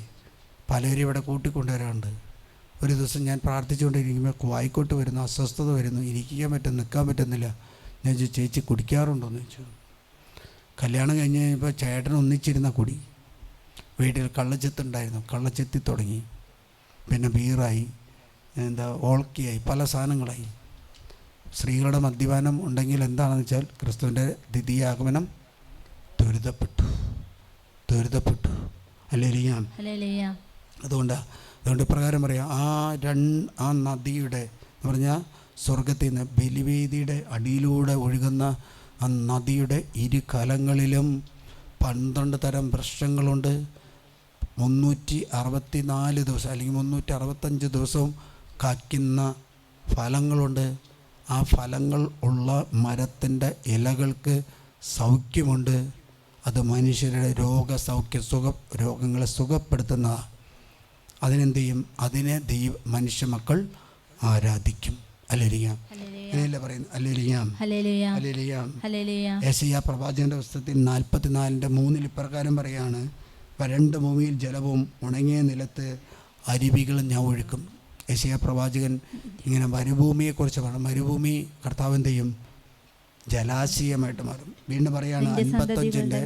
പലരും ഇവിടെ കൂട്ടിക്കൊണ്ടുവരാറുണ്ട്. ഒരു ദിവസം ഞാൻ പ്രാർത്ഥിച്ചുകൊണ്ടിരിക്കുമ്പോൾ വായിക്കോട്ട് വരുന്നു, അസ്വസ്ഥത വരുന്നു, ഇരിക്കാൻ പറ്റും, നിൽക്കാൻ പറ്റുന്നില്ല. ഞാൻ ചോദിച്ചു, ചേച്ചി കുടിക്കാറുണ്ടോയെന്ന് ചോദിച്ചു. കല്യാണം കഴിഞ്ഞ് കഴിഞ്ഞപ്പോൾ ചേട്ടൻ ഒന്നിച്ചിരുന്ന കുടി. വീട്ടിൽ കള്ളച്ചെത്തുണ്ടായിരുന്നു, കള്ളച്ചെത്തി തുടങ്ങി. പിന്നെ ബീറായി, ഓൾക്കിയായി, പല സാധനങ്ങളായി. സ്ത്രീകളുടെ മദ്യപാനം ഉണ്ടെങ്കിൽ എന്താണെന്ന് വെച്ചാൽ ക്രിസ്തുവിൻ്റെ ദ്വിതീയ ആഗമനം ത്വരിതപ്പെട്ടു. ഹല്ലേലൂയ. അതുകൊണ്ട് ഇപ്രകാരം പറയാം, ആ നദിയുടെ എന്ന് പറഞ്ഞാൽ സ്വർഗത്തിൽ നിന്ന് ബലിവേദിയുടെ അടിയിലൂടെ ഒഴുകുന്ന ആ നദിയുടെ ഇരു കലങ്ങളിലും 12 തരം വൃക്ഷങ്ങളുണ്ട്. 364 ദിവസം അല്ലെങ്കിൽ 365 ദിവസവും കായ്ക്കുന്ന ഫലങ്ങളുണ്ട്. ആ ഫലങ്ങൾ ഉള്ള മരത്തിൻ്റെ ഇലകൾക്ക് സൗഖ്യമുണ്ട്. അത് മനുഷ്യരുടെ രോഗങ്ങളെ സുഖപ്പെടുത്തുന്നതാണ്. അതിനെന്ത് ചെയ്യും? അതിനെ മനുഷ്യ മക്കൾ ആരാധിക്കും. ഹല്ലേലൂയ. അങ്ങനെയല്ലേ പറയുന്നത്? ഹല്ലേലൂയ. യെശയ്യാ പ്രവാചകന്റെ പുസ്തകത്തിൽ 44:3 ഇപ്രകാരം പറയാണ്, വരണ്ട ഭൂമിയിൽ ജലവും ഉണങ്ങിയ നിലത്ത് അരുവികളും ഞാൻ ഒഴുക്കും. യെശയ്യാ പ്രവാചകൻ ഇങ്ങനെ മരുഭൂമിയെക്കുറിച്ച് പറഞ്ഞു. മരുഭൂമി കർത്താവ് എന്ത് ചെയ്യും? ജലാശയമായിട്ട് മാറും. വീണ്ടും പറയാണ് 55-ന്റെ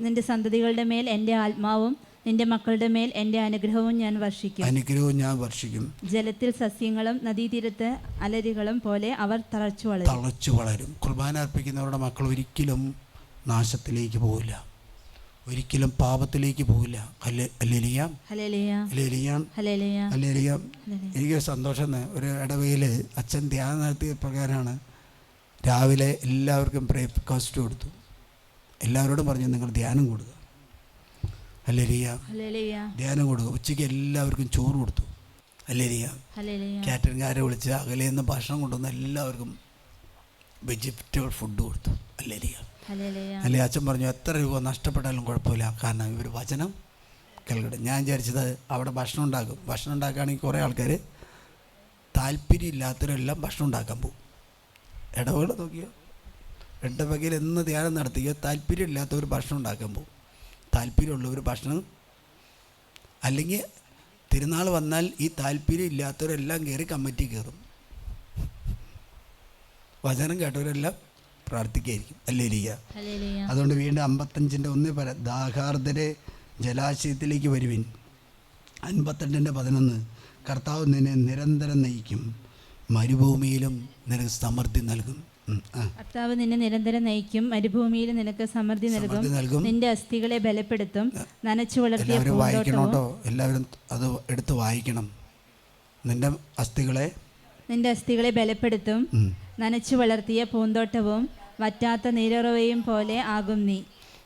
നിന്റെ സന്തതികളുടെ മേൽ എൻ്റെ ആത്മാവും നിന്റെ മക്കളുടെ മേൽ എൻ്റെ അനുഗ്രഹവും ഞാൻ വർഷിക്കും. ജലത്തിൽ സസ്യങ്ങളും നദീതീരത്ത് അലരികളും പോലെ അവർ തഴച്ചു വളരും. കുർബാന അർപ്പിക്കുന്നവരുടെ മക്കൾ ഒരിക്കലും നാശത്തിലേക്ക് പോവില്ല, ഒരിക്കലും പാപത്തിലേക്ക് പോവില്ല. എനിക്ക് സന്തോഷം. ഒരു ഇടവയിൽ അച്ഛൻ ധ്യാനം നടത്തിയ പ്രകാരമാണ് രാവിലെ എല്ലാവർക്കും ബ്രേക്ക്ഫാസ്റ്റ് കൊടുത്തു. എല്ലാവരോടും പറഞ്ഞു, നിങ്ങൾ ധ്യാനം കൊടുക്കുക. ധ്യാനം കൊടുക്കുക. ഉച്ചയ്ക്ക് എല്ലാവർക്കും ചോറ് കൊടുത്തു. കാറ്ററിംഗുകാരെ വിളിച്ച് അകലെ നിന്ന് ഭക്ഷണം കൊണ്ടുവന്ന് എല്ലാവർക്കും വെജിറ്റബിൾ ഫുഡ് കൊടുത്തു. അല്ലേ അച്ഛൻ പറഞ്ഞു, എത്ര രൂപ നഷ്ടപ്പെട്ടാലും കുഴപ്പമില്ല, കാരണം ഇവർ വചനം കേൾക്കട്ടെ. ഞാൻ വിചാരിച്ചത് അവിടെ ഭക്ഷണം ഉണ്ടാക്കുകയാണെങ്കിൽ കുറേ ആൾക്കാർ താല്പര്യമില്ലാത്തവരെല്ലാം ഭക്ഷണം ഉണ്ടാക്കാൻ പോകും. ഇടവേള നോക്കിയോ, ഇടവകയിൽ എന്ന് ധ്യാനം നടത്തിയോ താല്പര്യമില്ലാത്തവർ ഭക്ഷണം ഉണ്ടാക്കാൻ പോകും. താല്പര്യമുള്ളവർ ഭക്ഷണം, അല്ലെങ്കിൽ തിരുനാൾ വന്നാൽ ഈ താല്പര്യം ഇല്ലാത്തവരെല്ലാം കയറി കമ്മിറ്റി കയറും. വചനം കേട്ടവരെല്ലാം പ്രാർത്ഥിക്കായിരിക്കും. ഹല്ലേലൂയ. അതുകൊണ്ട് വീണ്ടും 55-1 പറയാം, ദാഹാർദ്ദരെ ജലാശയത്തിലേക്ക് വരുവിൻ. 52-11 കർത്താവ് നിന്നെ നിരന്തരം നയിക്കും, മരുഭൂമിയിലും നിനക്ക് സമൃദ്ധി നൽകും. കർത്താവ് നിന്നെ നിരന്തരം നയിക്കും, മരുഭൂമിയിൽ നിനക്ക് സമൃദ്ധി നൽകും. നിന്റെ അസ്ഥികളെ ബലപ്പെടുത്തും, നനച്ചു വളർത്തിയ വായിക്കണോട്ടോ, എല്ലാവരും അത് എടുത്ത് വായിക്കണം. നിന്റെ അസ്ഥികളെ ബലപ്പെടുത്തും, നനച്ചു വളർത്തിയ പൂന്തോട്ടവും വറ്റാത്ത നീരുറവയും പോലെ ആകും നീ.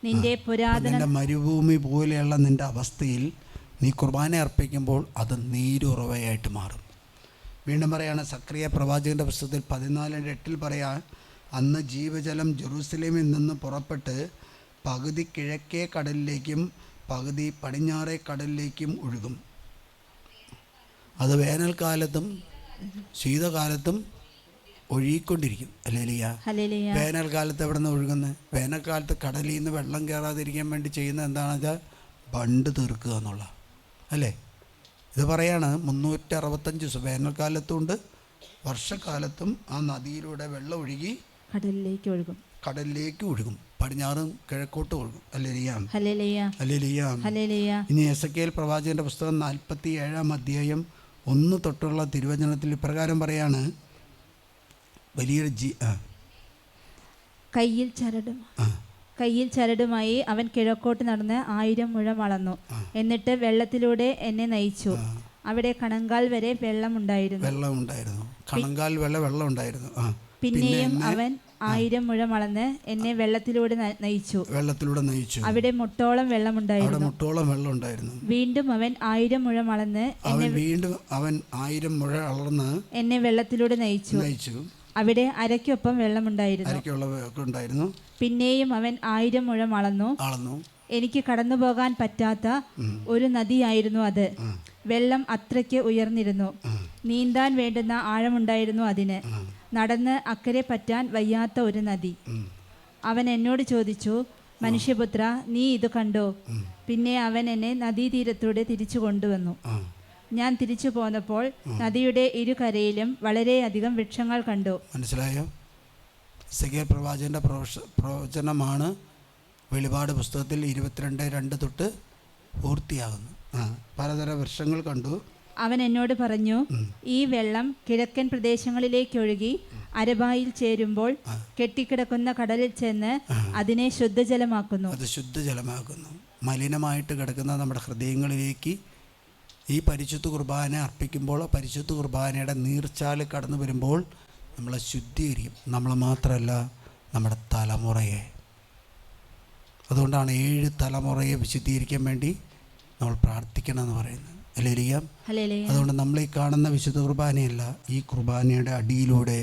നിന്റെ പുരാതന മരുഭൂമി പോലെയുള്ള നിന്റെ അവസ്ഥയിൽ നീ കുർബാന അർപ്പിക്കുമ്പോൾ അത് നീരുറവയായിട്ട് മാറും. വീണ്ടും പറയാണ് സക്രിയ പ്രവാചകന്റെ പുസ്തകത്തിൽ 14:8 പറയാൻ, അന്ന് ജീവജലം ജെറൂസലേമിൽ നിന്ന് പുറപ്പെട്ട് പകുതി കിഴക്കേ കടലിലേക്കും പകുതി പടിഞ്ഞാറേ കടലിലേക്കും ഒഴുകും. അത് വേനൽക്കാലത്തും ശീതകാലത്തും ഒഴുകിക്കൊണ്ടിരിക്കും. ഹല്ലേലൂയ. വേനൽക്കാലത്ത് എവിടെ നിന്ന് ഒഴുകുന്നത്? വേനൽക്കാലത്ത് കടലിൽ നിന്ന് വെള്ളം കയറാതിരിക്കാൻ വേണ്ടി ചെയ്യുന്നത് എന്താണെന്ന് വെച്ചാൽ ബണ്ട് തീർക്കുക എന്നുള്ള, അല്ലേ? ഇത് പറയാണ് 365 ദിവസം വേനൽക്കാലത്തുണ്ട്, വർഷക്കാലത്തും ആ നദിയിലൂടെ വെള്ളം ഒഴുകി കടലിലേക്ക് ഒഴുകും, പടിഞ്ഞാറും കിഴക്കോട്ട് ഒഴുകും. ഹല്ലേലൂയ. ഇനി എസെക്കിയേൽ പ്രവാചകന്റെ പുസ്തകം 47 1 തൊട്ടുള്ള തിരുവചനത്തിൽ ഇപ്രകാരം പറയാണ്, വലിയൊരു കയ്യിൽ ചരടുമായി അവൻ കിഴക്കോട്ട് നടന്ന് 1000 മുഴം അളന്നു. എന്നിട്ട് വെള്ളത്തിലൂടെ എന്നെ നയിച്ചു. അവിടെ കണങ്കാൽ വരെ വെള്ളം ഉണ്ടായിരുന്നു. പിന്നെയും അവൻ 1000 മുഴം അളന്ന് എന്നെ വെള്ളത്തിലൂടെ നയിച്ചു. അവിടെ മുട്ടോളം വെള്ളം ഉണ്ടായിരുന്നു. വീണ്ടും അവൻ 1000 മുഴം അളന്ന് എന്നെ വെള്ളത്തിലൂടെ നയിച്ചു. അവിടെ അരയ്ക്കൊപ്പം വെള്ളമുണ്ടായിരുന്നു. പിന്നെയും അവൻ 1000 മുഴം അളന്നു. എനിക്ക് കടന്നു പോകാൻ പറ്റാത്ത ഒരു നദിയായിരുന്നു അത്. വെള്ളം അത്രയ്ക്ക് ഉയർന്നിരുന്നു. നീന്താൻ വേണ്ടുന്ന ആഴമുണ്ടായിരുന്നു അതിന്. നടന്ന് അക്കരെ പറ്റാൻ വയ്യാത്ത ഒരു നദി. അവൻ എന്നോട് ചോദിച്ചു, മനുഷ്യപുത്ര, നീ ഇത് കണ്ടോ? പിന്നെ അവൻ എന്നെ നദീതീരത്തൂടെ തിരിച്ചു കൊണ്ടുവന്നു. ഞാൻ തിരിച്ചു പോന്നപ്പോൾ നദിയുടെ ഇരുകരയിലും വളരെയധികം വൃക്ഷങ്ങൾ കണ്ടു. മനസ്സിലായോ? എസെക്കിയേൽ പ്രവാചകന്റെ പ്രവചനമാണ് വെളിപാട് പുസ്തകത്തിൽ 22:2 തൊട്ട് പൂർത്തിയാകുന്നു. പലതരം വൃക്ഷങ്ങൾ കണ്ടു. അവൻ എന്നോട് പറഞ്ഞു, ഈ വെള്ളം കിഴക്കൻ പ്രദേശങ്ങളിലേക്കൊഴുകി അരബായിൽ ചേരുമ്പോൾ കെട്ടിക്കിടക്കുന്ന കടലിൽ ചെന്ന് അതിനെ ശുദ്ധജലമാക്കുന്നു. അത് ശുദ്ധജലമാക്കുന്നു. മലിനമായിട്ട് കിടക്കുന്ന നമ്മുടെ ഹൃദയങ്ങളിലേക്ക് ഈ പരിശുദ്ധ കുർബാന അർപ്പിക്കുമ്പോൾ പരിശുദ്ധ കുർബാനയുടെ നീർച്ചാല് കടന്നു വരുമ്പോൾ നമ്മളെ ശുദ്ധീകരിക്കും. നമ്മളെ മാത്രമല്ല, നമ്മുടെ തലമുറയെ. അതുകൊണ്ടാണ് 7 തലമുറയെ വിശുദ്ധീകരിക്കാൻ വേണ്ടി നമ്മൾ പ്രാർത്ഥിക്കണം എന്ന് പറയുന്നത്. ഹല്ലേലൂയ. അതുകൊണ്ട് നമ്മൾ ഈ കാണുന്ന വിശുദ്ധ കുർബാനയല്ല, ഈ കുർബാനയുടെ അടിയിലൂടെ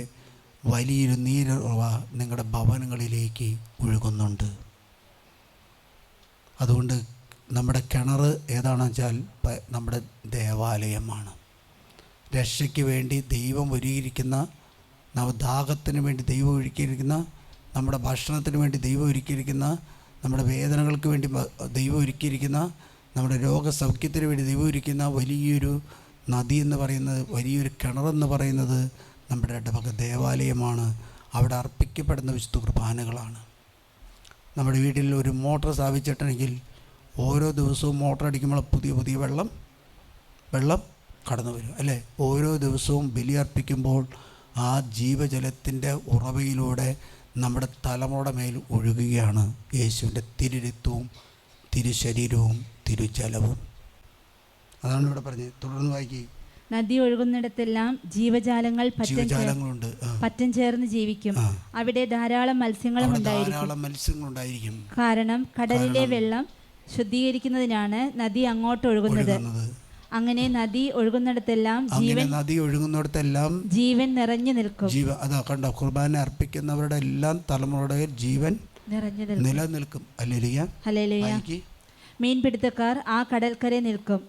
വലിയൊരു നീരുറവ നിങ്ങളുടെ ഭവനങ്ങളിലേക്ക് ഒഴുകുന്നുണ്ട്. അതുകൊണ്ട് നമ്മുടെ കിണർ ഏതാണെന്ന് വെച്ചാൽ നമ്മുടെ ദേവാലയമാണ്. രക്ഷയ്ക്ക് വേണ്ടി ദൈവം ഒരുക്കിയിരിക്കുന്ന, ദാഹത്തിന് വേണ്ടി ദൈവം ഒരുക്കിയിരിക്കുന്ന, നമ്മുടെ ഭക്ഷണത്തിന് വേണ്ടി ദൈവം ഒരുക്കിയിരിക്കുന്ന, നമ്മുടെ വേദനകൾക്ക് വേണ്ടി ദൈവം ഒരുക്കിയിരിക്കുന്ന, നമ്മുടെ രോഗസൗഖ്യത്തിന് വേണ്ടി ദൈവം ഒരുക്കുന്ന വലിയൊരു നദി എന്ന് പറയുന്നത്, വലിയൊരു കിണറെന്ന് പറയുന്നത് നമ്മുടെ ഇടവക ദേവാലയമാണ്. അവിടെ അർപ്പിക്കപ്പെടുന്ന വിശുദ്ധ കുർബാനകളാണ്. നമ്മുടെ വീട്ടിൽ ഒരു മോട്ടർ സ്ഥാപിച്ചിട്ടുണ്ടെങ്കിൽ ഓരോ ദിവസവും മോട്ടർ അടിക്കുമ്പോൾ പുതിയ പുതിയ വെള്ളം കടന്നു വരും, അല്ലേ? ഓരോ ദിവസവും ബലിയർപ്പിക്കുമ്പോൾ ആ ജീവജലത്തിൻ്റെ ഉറവയിലൂടെ നമ്മുടെ തലമുറയുടെ മേൽ ഒഴുകുകയാണ് യേശുവിൻ്റെ തിരുരക്തവും തിരുശരീരവും തിരുജലവും. അതാണ് ഇവിടെ പറഞ്ഞത്. തുടർന്ന് വായിക്കി. നദി ഒഴുകുന്നിടത്തെല്ലാം ജീവജാലങ്ങളുണ്ട്, പറ്റം ചേർന്ന് ജീവിക്കും. അവിടെ ധാരാളം മത്സ്യങ്ങളും ഉണ്ടായിരിക്കും. കാരണം കടലിലെ വെള്ളം ശുദ്ധീകരിക്കുന്നതിനാണ് നദി അങ്ങോട്ട് ഒഴുകുന്നത്. അങ്ങനെ നദി ഒഴുകുന്നിടത്തെല്ലാം ജീവൻ നിറഞ്ഞു നിൽക്കും. അതാ കണ്ടോ, കുർബാന അർപ്പിക്കുന്നവരുടെ എല്ലാം തലമുറയുടെ ജീവൻ നിലനിൽക്കും. ഹല്ലേലൂയ. മീൻപിടുത്തക്കാർ ആ കടൽക്കരെ നിൽക്കും.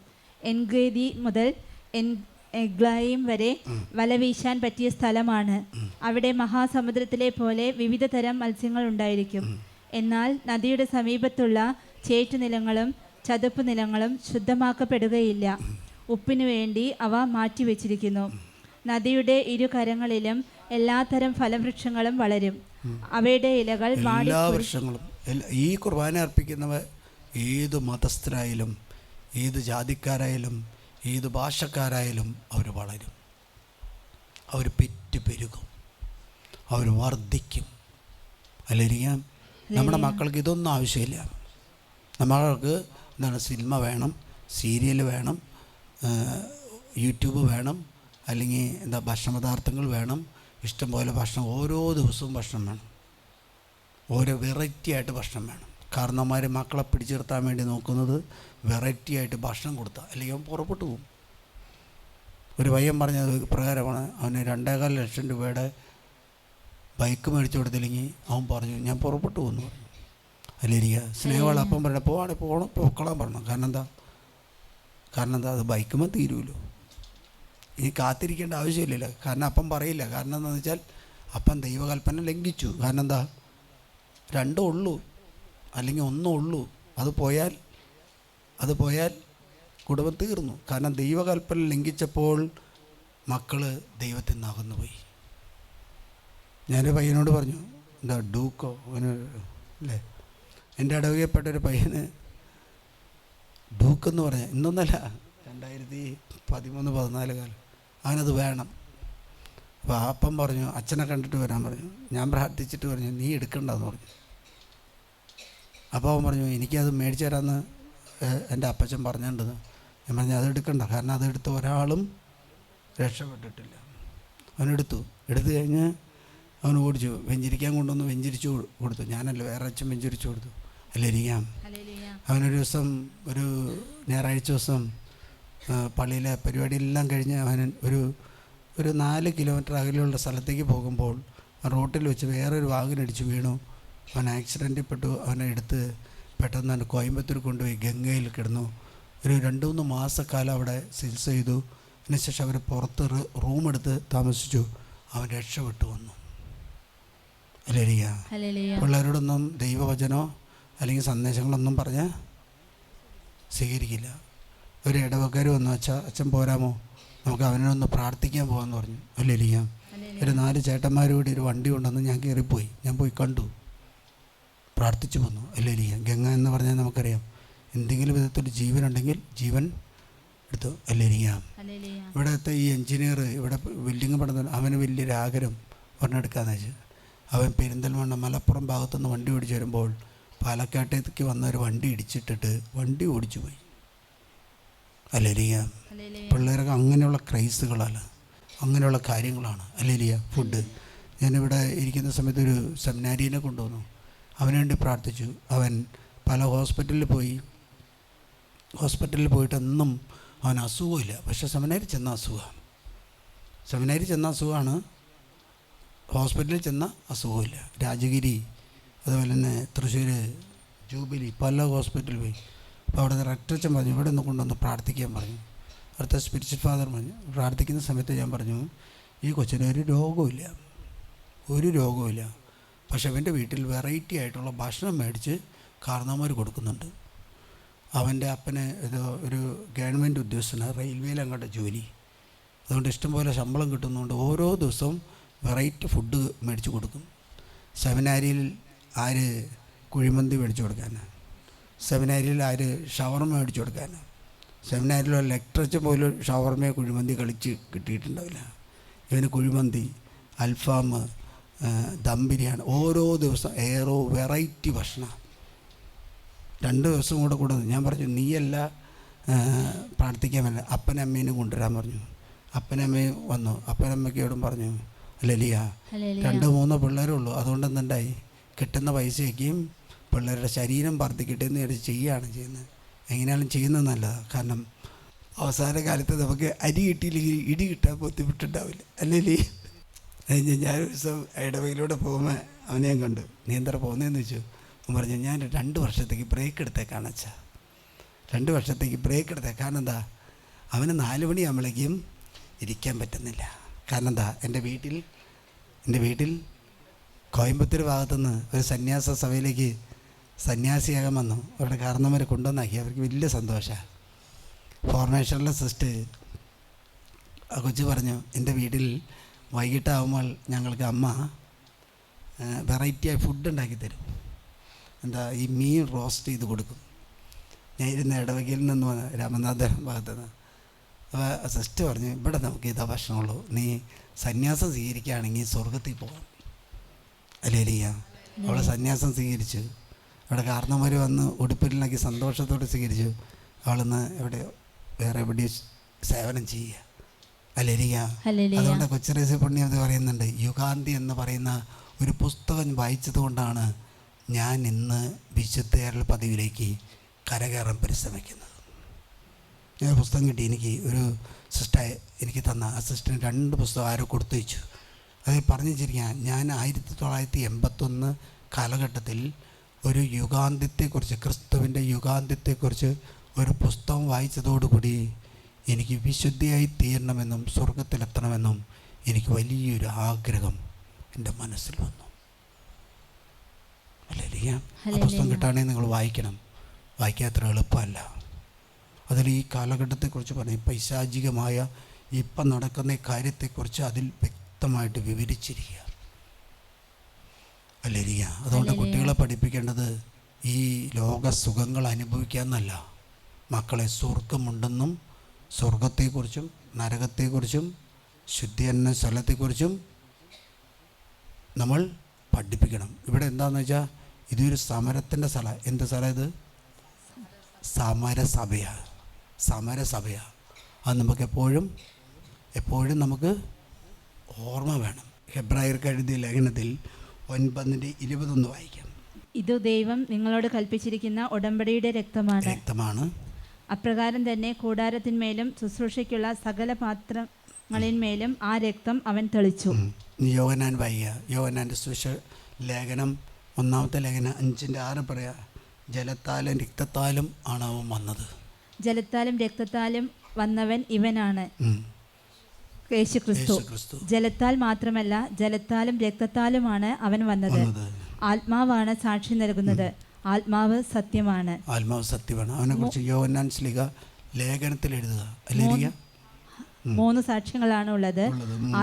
എൻഗേദി മുതൽ എഗ്ലായിം വരെ വല വീശാൻ പറ്റിയ സ്ഥലമാണ്. അവിടെ മഹാസമുദ്രത്തിലെ പോലെ വിവിധ തരം മത്സ്യങ്ങൾ ഉണ്ടായിരിക്കും. എന്നാൽ നദിയുടെ സമീപത്തുള്ള ചേറ്റുനിലങ്ങളും ചതുപ്പ് നിലങ്ങളും ശുദ്ധമാക്കപ്പെടുകയില്ല. ഉപ്പിനു വേണ്ടി അവ മാറ്റിവെച്ചിരിക്കുന്നു. നദിയുടെ ഇരുകരങ്ങളിലും എല്ലാത്തരം ഫലവൃക്ഷങ്ങളും വളരും. അവയുടെ ഇലകൾ എല്ലാ വൃക്ഷങ്ങളും. ഈ കുർബാന അർപ്പിക്കുന്നവർ ഏത് മതസ്ഥരായാലും, ഏത് ജാതിക്കാരായാലും, ഏത് ഭാഷക്കാരായാലും അവർ വളരും, അവർ പെരുകും, അവർ വർദ്ധിക്കും. അല്ലെങ്കിൽ നമ്മുടെ മക്കൾക്ക് ഇതൊന്നും ആവശ്യമില്ല. നമ്മൾക്ക് എന്താണ്, സിനിമ വേണം, സീരിയൽ വേണം, യൂട്യൂബ് വേണം, അല്ലെങ്കിൽ ഭക്ഷണപദാർത്ഥങ്ങൾ വേണം, ഇഷ്ടംപോലെ ഭക്ഷണം. ഓരോ ദിവസവും ഭക്ഷണം വേണം, ഓരോ വെറൈറ്റി ആയിട്ട് ഭക്ഷണം വേണം. കാരണന്മാർ മക്കളെ പിടിച്ചിർത്താൻ വേണ്ടി നോക്കുന്നത് വെറൈറ്റി ആയിട്ട് ഭക്ഷണം കൊടുത്താൽ, അല്ലെങ്കിൽ അവൻ പുറപ്പെട്ടു പോകും. ഒരു പയ്യൻ പറഞ്ഞത് പ്രകാരമാണ്, അവന് 2.25 ലക്ഷം രൂപയുടെ ബൈക്ക് മേടിച്ചു കൊടുത്തില്ലെങ്കിൽ അവൻ പറഞ്ഞു ഞാൻ പുറപ്പെട്ടു പോകുന്നു പറഞ്ഞു. അല്ലെങ്കിൽ സ്നേഹമുള്ള അപ്പം പറഞ്ഞ പോക്കളാൻ പറഞ്ഞു. കാരണം എന്താ, അത് ബൈക്കുമ്പോൾ തീരുമല്ലോ, ഇനി കാത്തിരിക്കേണ്ട ആവശ്യമില്ലല്ലോ. കാരണം അപ്പം പറയില്ല. കാരണം എന്താണെന്ന് വെച്ചാൽ അപ്പം ദൈവകൽപ്പന ലംഘിച്ചു. കാരണം എന്താ, 2 ഉള്ളൂ, അല്ലെങ്കിൽ 1 ഉള്ളൂ. അത് പോയാൽ കുടുംബം തീർന്നു. കാരണം ദൈവകൽപ്പന ലംഘിച്ചപ്പോൾ മക്കൾ ദൈവത്തിൽ നിന്ന് അകന്നുപോയി. ഞാനൊരു പയ്യനോട് പറഞ്ഞു, എന്താ ഡൂക്കോ അവന് അല്ലേ, എൻ്റെ ഇടവകപ്പെട്ടൊരു പയ്യന് ഡൂക്കെന്ന് പറഞ്ഞാൽ ഇന്നൊന്നല്ല, 2013-14 കാലം അവനത് വേണം. അപ്പോൾ അപ്പം പറഞ്ഞു അച്ഛനെ കണ്ടിട്ട് വരാൻ പറഞ്ഞു. ഞാൻ പ്രാർത്ഥിച്ചിട്ട് പറഞ്ഞു നീ എടുക്കണ്ടെന്ന് പറഞ്ഞു. അപ്പോൾ അവൻ പറഞ്ഞു എനിക്കത് മേടിച്ചു തരാമെന്ന് എൻ്റെ അപ്പച്ചൻ പറഞ്ഞിട്ടുണ്ടെന്ന്. ഞാൻ പറഞ്ഞു അത് എടുക്കണ്ട, കാരണം അതെടുത്ത് ഒരാളും രക്ഷപ്പെട്ടിട്ടില്ല. അവനെടുത്തു കഴിഞ്ഞ് അവൻ ഓടിച്ചു, വെഞ്ചരിക്കാൻ കൊണ്ടുവന്ന് വെഞ്ചരിച്ചു കൊടുത്തു. ഞാനല്ല, വേറെ അച്ഛൻ വെഞ്ചരിച്ചു കൊടുത്തു. അല്ലേരിക്കാം. അവനൊരു ദിവസം, ഒരു ഞായറാഴ്ച ദിവസം പള്ളിയിലെ പരിപാടിയെല്ലാം കഴിഞ്ഞ് അവൻ ഒരു 4 കിലോമീറ്റർ അകലെയുള്ള സ്ഥലത്തേക്ക് പോകുമ്പോൾ റോട്ടിൽ വെച്ച് വേറൊരു വാഹനടിച്ച് വീണു. അവൻ ആക്സിഡൻറ്റിൽ പെട്ടു. അവനെ എടുത്ത് പെട്ടെന്ന് തന്നെ കോയമ്പത്തൂർ കൊണ്ടുപോയി ഗംഗയിൽ കിടന്നു. ഒരു 2-3 മാസക്കാലം അവിടെ ചികിത്സ ചെയ്തു. അതിനുശേഷം അവർ പുറത്ത് റൂമെടുത്ത് താമസിച്ചു. അവൻ രക്ഷപ്പെട്ടു വന്നു. ഹല്ലേലൂയ. പിള്ളേരോടൊന്നും ദൈവവചനോ അല്ലെങ്കിൽ സന്ദേശങ്ങളൊന്നും പറഞ്ഞ് സ്വീകരിക്കില്ല. ഒരു ഇടവക്കാർ വന്നു, അച്ഛൻ പോരാമോ, നമുക്ക് അവനൊന്ന് പ്രാർത്ഥിക്കാൻ പോകാമെന്ന് പറഞ്ഞു. ഹല്ലേലൂയ. ഒരു 4 ചേട്ടന്മാരോട് ഒരു വണ്ടി കൊണ്ടുവന്ന് ഞാൻ കയറിപ്പോയി. ഞാൻ പോയി കണ്ടു, പ്രാർത്ഥിച്ചു വന്നു. ഹല്ലേലൂയ. ഗംഗ എന്ന് പറഞ്ഞാൽ നമുക്കറിയാം, എന്തെങ്കിലും വിധത്തിൽ ജീവനുണ്ടെങ്കിൽ ജീവൻ എടുത്തു. ഹല്ലേലൂയ. ഇവിടുത്തെ ഈ എൻജിനീയർ ഇവിടെ ബിൽഡിങ് പണിത അവന് വലിയൊരു ആഗ്രഹം പറഞ്ഞെടുക്കാന്ന് വെച്ചാൽ, അവൻ പെരിന്തൽമണ്ണ മലപ്പുറം ഭാഗത്തുനിന്ന് വണ്ടി ഓടിച്ചു വരുമ്പോൾ പാലക്കാട്ടേക്ക് വന്ന ഒരു വണ്ടി ഇടിച്ചിട്ടിട്ട് വണ്ടി ഓടിച്ചു പോയി. ഹല്ലേലൂയ. പിള്ളേരൊക്കെ അങ്ങനെയുള്ള ക്രൈസുകളാണ്, അങ്ങനെയുള്ള കാര്യങ്ങളാണ്. ഹല്ലേലൂയ. ഫുഡ്, ഞാനിവിടെ ഇരിക്കുന്ന സമയത്ത് ഒരു സെമിനാരിനെ കൊണ്ടുവന്നു, അവന് വേണ്ടി പ്രാർത്ഥിച്ചു. അവൻ പല ഹോസ്പിറ്റലിൽ പോയിട്ടൊന്നും അവൻ അസുഖമില്ല. പക്ഷേ സെമിനാരി ചെന്ന അസുഖമാണ്, ഹോസ്പിറ്റലിൽ ചെന്ന അസുഖമില്ല. രാജഗിരി, അതുപോലെ തന്നെ തൃശ്ശൂർ ജൂബിലി, പല ഹോസ്പിറ്റലിൽ പോയി. അപ്പോൾ അവിടെ റെക്ടറച്ചൻ പറഞ്ഞു, ഇവിടെ ഒന്ന് കൊണ്ടുവന്ന് പ്രാർത്ഥിക്കാൻ പറഞ്ഞു. അവിടുത്തെ സ്പിരിച്വൽ ഫാദർ പറഞ്ഞു. പ്രാർത്ഥിക്കുന്ന സമയത്ത് ഞാൻ പറഞ്ഞു, ഈ കൊച്ചിന് ഒരു രോഗവുമില്ല, പക്ഷേ അവൻ്റെ വീട്ടിൽ വെറൈറ്റി ആയിട്ടുള്ള ഭക്ഷണം മേടിച്ച് കാരണവന്മാർ കൊടുക്കുന്നുണ്ട്. അവൻ്റെ അപ്പന് ഒരു ഗവൺമെൻറ് ഉദ്യോഗസ്ഥന് റെയിൽവേയിൽ അങ്ങോട്ട് ജോലി, അതുകൊണ്ട് ഇഷ്ടംപോലെ ശമ്പളം കിട്ടുന്നതുകൊണ്ട് ഓരോ ദിവസവും വെറൈറ്റി ഫുഡ് മേടിച്ച് കൊടുക്കും. സെമിനാരിയിൽ ആര് കുഴിമന്തി മേടിച്ച് കൊടുക്കാനാണ്, സെമിനാരിയിൽ ആര് ഷവർമ മേടിച്ച് കൊടുക്കാനാണ്. സെമിനാരിലുള്ള ലെക്ചറച്ച് പോലും ഷവർമയോ കുഴിമന്തി കളിച്ച് കിട്ടിയിട്ടുണ്ടാവില്ല. ഇവന് കുഴിമന്തി, അൽഫാം, ദം ബിരിയാണി, ഓരോ ദിവസം വെറൈറ്റി ഭക്ഷണം. 2 ദിവസം കൂടെ ഞാൻ പറഞ്ഞു, നീയല്ല പ്രാർത്ഥിക്കാൻ പറ്റില്ല, അപ്പനമ്മേനെ കൊണ്ടുവരാൻ പറഞ്ഞു. അപ്പനമ്മയും വന്നു. അപ്പനമ്മയ്ക്കോടും പറഞ്ഞു, ഹല്ലേലൂയ. 2-3 പിള്ളേരേ ഉള്ളൂ. അതുകൊണ്ട് എന്തുണ്ടായി, കിട്ടുന്ന പൈസയൊക്കെയും പിള്ളേരുടെ ശരീരം പ്രാർത്ഥിക്കട്ടെ എന്ന് വിചാരിച്ച് ചെയ്യുന്നത്. എങ്ങനെയാലും ചെയ്യുന്നത് നല്ലതാണ്. കാരണം അവസാന കാലത്ത് നമുക്ക് അരി കിട്ടിയില്ലെങ്കിൽ ഇടി കിട്ടാൻ ബുദ്ധിമുട്ടുണ്ടാവില്ല. അല്ലേ? ഞാനൊരു ദിവസം ഇടവയിലൂടെ പോകുമ്പോൾ അവനെ ഞാൻ കണ്ടു. നീ എന്താ പോകുന്നതെന്ന് ചോദിച്ചു. അവൻ പറഞ്ഞു, ഞാൻ 2 വർഷത്തേക്ക് ബ്രേക്ക് എടുത്തേക്കാണ് അച്ഛാ. 2 വർഷത്തേക്ക് ബ്രേക്ക് എടുത്തേക്ക്. കാരണം എന്താ, അവന് 4 മണിയാകുമ്പോഴേക്കും ഇരിക്കാൻ പറ്റുന്നില്ല. കാരണം എന്താ, എൻ്റെ വീട്ടിൽ കോയമ്പത്തൂർ ഭാഗത്തുനിന്ന് ഒരു സന്യാസ സഭയിലേക്ക് സന്യാസിയാകാൻ വന്നു. അവരുടെ കാരണവരെ കൊണ്ടുവന്നാക്കി. അവർക്ക് വലിയ സന്തോഷമാണ്. ഫോർമേഷനിലെ സിസ്റ്റർ ആ കൊച്ചു പറഞ്ഞു, എൻ്റെ വീട്ടിൽ വൈകിട്ടാകുമ്പോൾ ഞങ്ങൾക്ക് അമ്മ വെറൈറ്റിയായി ഫുഡ് ഉണ്ടാക്കി തരും. എന്താ, ഈ മീൻ റോസ്റ്റ് ചെയ്ത് കൊടുക്കും. ഞാൻ ഇരുന്ന ഇടവകയിൽ നിന്ന് വന്ന രാമനാഥപുരം ഭാഗത്തുനിന്ന്. അപ്പോൾ സിസ്റ്റർ പറഞ്ഞു, ഇവിടെ നമുക്ക് ഇതാ ഭക്ഷണമുള്ളൂ, നീ സന്യാസം സ്വീകരിക്കുകയാണെങ്കിൽ സ്വർഗത്തിൽ പോകാം. ഹല്ലേലൂയ. അവളെ സന്യാസം സ്വീകരിച്ചു. അവിടെ കാരണവന്മാർ വന്ന് ഉടുപ്പിലാക്കി സന്തോഷത്തോടെ സ്വീകരിച്ചു. അവളിന്ന് വേറെ എവിടെയോ സേവനം ചെയ്യുക. ഹല്ലേലൂയ. അതുകൊണ്ട് കൊച്ചറേസ് പുണ്യം എന്ന് പറയുന്നുണ്ട്, യുഗാന്തി എന്ന് പറയുന്ന ഒരു പുസ്തകം വായിച്ചത് കൊണ്ടാണ് ഞാൻ ഇന്ന് വിശുദ്ധേരൽ പദവിയിലേക്ക് കരകയറാൻ പരിശ്രമിക്കുന്നത്. ഞാൻ പുസ്തകം കിട്ടി, എനിക്ക് ഒരു സിസ്റ്റർ എനിക്ക് തന്ന ആ സിസ്റ്ററിന് 2 പുസ്തകം ആരോ കൊടുത്തു വെച്ചു. അത് പറഞ്ഞു വെച്ചിരിക്കുക, ഞാൻ 1981 കാലഘട്ടത്തിൽ ഒരു യുഗാന്ത്യത്തെക്കുറിച്ച്, ക്രിസ്തുവിൻ്റെ യുഗാന്ത്യത്തെക്കുറിച്ച് ഒരു പുസ്തകം വായിച്ചതോടുകൂടി എനിക്ക് വിശുദ്ധിയായി തീരണമെന്നും സ്വർഗത്തിലെത്തണമെന്നും എനിക്ക് വലിയൊരു ആഗ്രഹം എൻ്റെ മനസ്സിൽ വന്നു. ഹല്ലേലൂയ. ആ പുസ്തകം കിട്ടുകയാണെങ്കിൽ നിങ്ങൾ വായിക്കണം. വായിക്കാൻ അത്ര എളുപ്പമല്ല. അതിൽ ഈ കാലഘട്ടത്തെക്കുറിച്ച് പറഞ്ഞ പൈശാചികമായ ഇപ്പം നടക്കുന്ന കാര്യത്തെക്കുറിച്ച് അതിൽ വ്യക്തമായിട്ട് വിവരിച്ചിരിക്കുക. ഹല്ലേലൂയ. അതുകൊണ്ട് കുട്ടികളെ പഠിപ്പിക്കേണ്ടത് ഈ ലോക സുഖങ്ങൾ അനുഭവിക്കാമെന്നല്ല, മക്കളെ സ്വർഗമുണ്ടെന്നും സ്വർഗത്തെക്കുറിച്ചും നരകത്തെക്കുറിച്ചും ശുദ്ധീകരണ സ്ഥലത്തെക്കുറിച്ചും നമ്മൾ പഠിപ്പിക്കണം. ഇവിടെ എന്താണെന്ന് വെച്ചാൽ ഇതൊരു സമരത്തിൻ്റെ സ്ഥലമാണ്. എന്ത് സ്ഥലം ഇത്? സമരസഭയാണ്. അത് നമുക്ക് എപ്പോഴും നമുക്ക് ഓർമ്മ വേണം. ഹെബ്രായർക്ക് എഴുതിയ ലേഖനത്തിൽ 9:21 വായിക്കാം. ഇത് ദൈവം നിങ്ങളോട് കൽപ്പിച്ചിരിക്കുന്ന ഉടമ്പടിയുടെ രക്തമാണ്. അപ്രകാരം തന്നെ കൂടാരത്തിന്മേലും ശുശ്രൂഷയ്ക്കുള്ള സകല പാത്രങ്ങളിന്മേലും ആ രക്തം അവൻ തെളിച്ചു. യോഹന്നാൻ വായിക്കുക. യോഹന്നാൻ്റെ ലേഖനം 1-ാമത്തെ ലേഖനം 5:6 പറയാ, ജലത്താലും രക്തത്താലും ആണ് അവൻ വന്നത്. ജലത്താലും രക്തത്താലും വന്നവൻ ഇവനാണ്, യേശുക്രിസ്തു. യേശുക്രിസ്തു. ജലത്താൽ മാത്രമല്ല, ജലത്താലും രക്തത്താലുമാണ് അവൻ വന്നത്. ആത്മാവാണ് സാക്ഷി നൽകുന്നത്. ആത്മാവ് സത്യമാണ്. ആത്മാവ് സത്യമാണ്. അവനെ കുറിച്ച് യോഹന്നാൻ ശ്ലീഹ ലേഖനത്തിൽ എഴുതുക. അല്ലേലിയ 3 സാക്ഷ്യങ്ങളാണ് ഉള്ളത്.